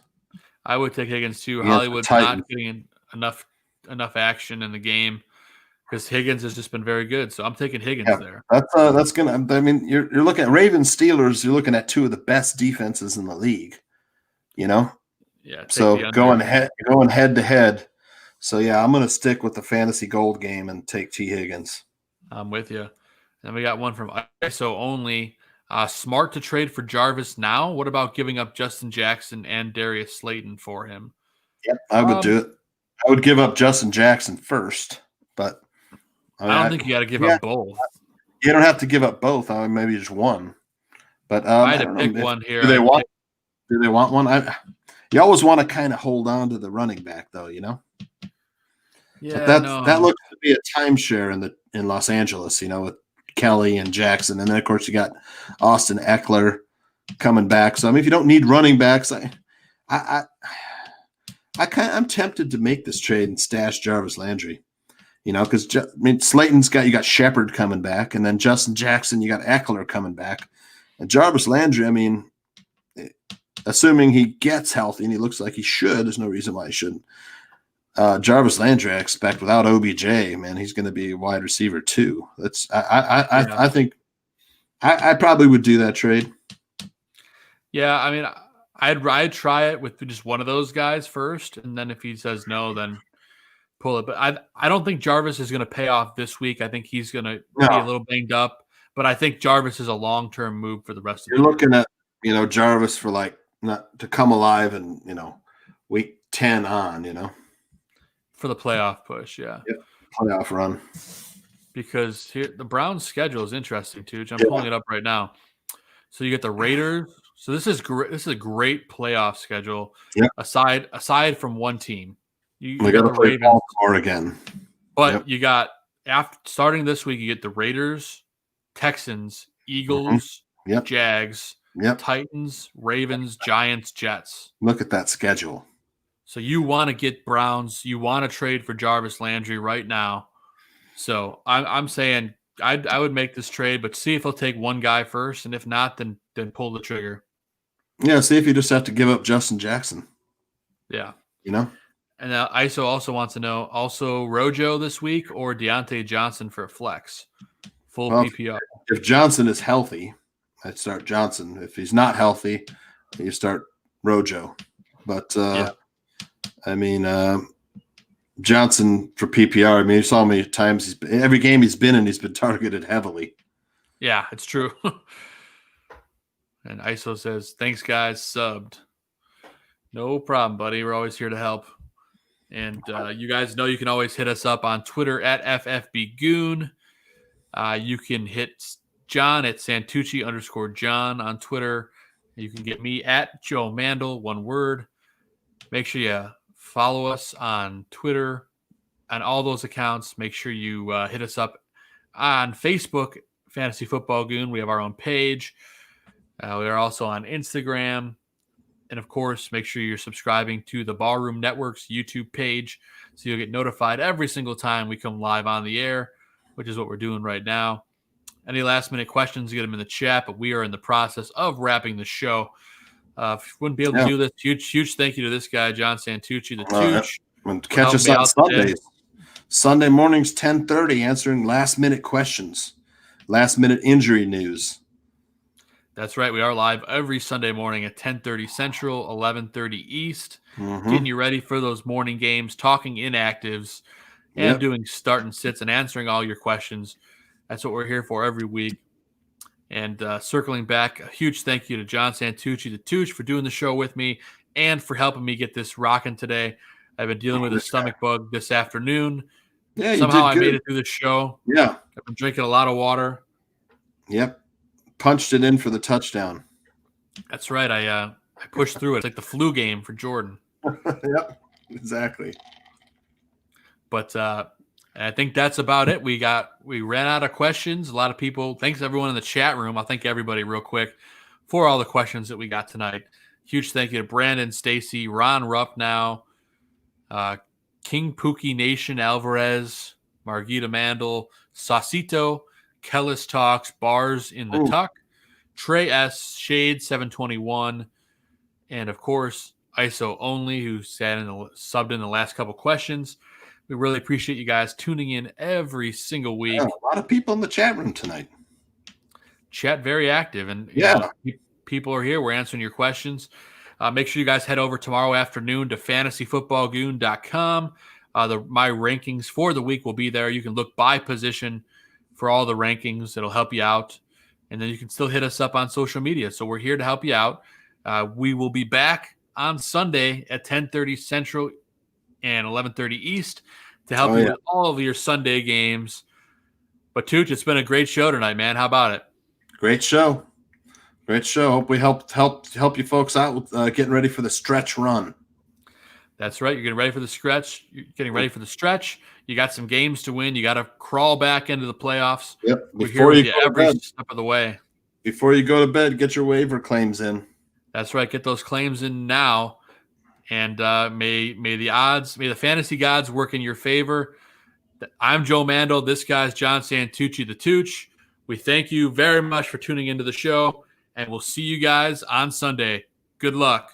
I would take Higgins too. Yeah, Hollywood's not getting enough action in the game because Higgins has just been very good. So I'm taking Higgins there. That's gonna. I mean, you're looking at Ravens Steelers. You're looking at two of the best defenses in the league. Yeah. So going head to head. So yeah, I'm gonna stick with the fantasy gold game and take T. Higgins. I'm with you. Then we got one from ISO only. Smart to trade for Jarvis now. What about giving up Justin Jackson and Darius Slayton for him? Yep, I would do it. I would give up Justin Jackson first, but I don't think you got to give up both. You don't have to give up both. Maybe just one. But I had to pick one here. Do they want one? You always want to kind of hold on to the running back, though. Yeah, that looks to be a timeshare in Los Angeles. With Kelly and Jackson, and then of course you got Austin Eckler coming back. So I mean, if you don't need running backs, I'm tempted to make this trade and stash Jarvis Landry. Because Slayton's you got Shepard coming back, and then Justin Jackson, you got Eckler coming back, and Jarvis Landry. I mean, assuming he gets healthy and he looks like he should, there's no reason why he shouldn't. Jarvis Landry, I expect without OBJ, man, he's going to be a wide receiver too. I think I probably would do that trade. Yeah, I mean, I'd try it with just one of those guys first, and then if he says no, then pull it. But I don't think Jarvis is going to pay off this week. I think he's going to be a little banged up, but I think Jarvis is a long-term move for the rest of the year. You're looking at Jarvis for not to come alive and week 10 on, for the playoff push, yeah. Yep, playoff run. Because here the Browns' schedule is interesting too. I'm pulling it up right now. So you get the Raiders. So this is great. This is a great playoff schedule. Yep. Aside from one team, you got to play Baltimore again. But you got starting this week, you get the Raiders, Texans, Eagles, Jags, Titans, Ravens, Giants, Jets. Look at that schedule. So you want to get Browns. You want to trade for Jarvis Landry right now. So I'm saying I would make this trade, but see if he'll take one guy first, and if not, then pull the trigger. Yeah, see if you just have to give up Justin Jackson. Yeah. And ISO also wants to know, Rojo this week or Deonte Johnson for a flex? Full PPR. If Johnson is healthy, I'd start Johnson. If he's not healthy, you start Rojo. But I mean, Johnson for PPR. I mean, you saw how many times every game he's been in, he's been targeted heavily. Yeah, it's true. And ISO says, "Thanks, guys. Subbed. No problem, buddy. We're always here to help." And you guys know you can always hit us up on Twitter at FFBGoon. You can hit John at Santucci_John on Twitter. You can get me at Joe Mandel, one word. Make sure you follow us on Twitter on all those accounts. Make sure you hit us up on Facebook, Fantasy Football Goon. We have our own page. We are also on Instagram. And, of course, make sure you're subscribing to the Ballroom Network's YouTube page so you'll get notified every single time we come live on the air, which is what we're doing right now. Any last-minute questions, get them in the chat, but we are in the process of wrapping the show. If you wouldn't be able to do this, huge thank you to this guy, John Santucci, the Tooch. Catch us on Sundays. Sunday mornings, 10:30, answering last-minute questions, last-minute injury news. That's right. We are live every Sunday morning at 10:30 Central, 11:30 East, getting you ready for those morning games, talking inactives, and doing start and sits and answering all your questions. That's what we're here for every week. And circling back, a huge thank you to John Santucci, the Tooch, for doing the show with me and for helping me get this rocking today. I've been dealing with a stomach bug this afternoon. Yeah, somehow I made it through the show. Yeah. I've been drinking a lot of water. Yep. Punched it in for the touchdown. That's right. I pushed through it. It's like the flu game for Jordan. Yep, exactly. But I think that's about it. We ran out of questions. A lot of people. Thanks everyone in the chat room. I'll thank everybody real quick for all the questions that we got tonight. Huge thank you to Brandon, Stacy, Ron Rupp now, King Pookie Nation, Alvarez, Margita Mandel, Saucito, Kellis Talks, Bars in the Tuck, Trey S, Shade 721, and of course ISO Only, who subbed in the last couple questions. We really appreciate you guys tuning in every single week. Yeah, a lot of people in the chat room tonight. Chat very active, and you know, people are here. We're answering your questions. Make sure you guys head over tomorrow afternoon to fantasyfootballgoon.com. My rankings for the week will be there. You can look by position for all the rankings. It'll help you out. And then you can still hit us up on social media. So we're here to help you out. We will be back on Sunday at 10:30 Central and 11:30 East to help you with all of your Sunday games. But Tooch, it's been a great show tonight, man. How about it? Great show. Hope we help you folks out with getting ready for the stretch run. That's right. You're getting ready for the stretch. You got some games to win. You got to crawl back into the playoffs. Yep. We're here with you every step of the way. Before you go to bed, get your waiver claims in. That's right. Get those claims in now. And may the fantasy gods work in your favor. I'm Joe Mandel. This guy's John Santucci, the Tooch. We thank you very much for tuning into the show, and we'll see you guys on Sunday. Good luck.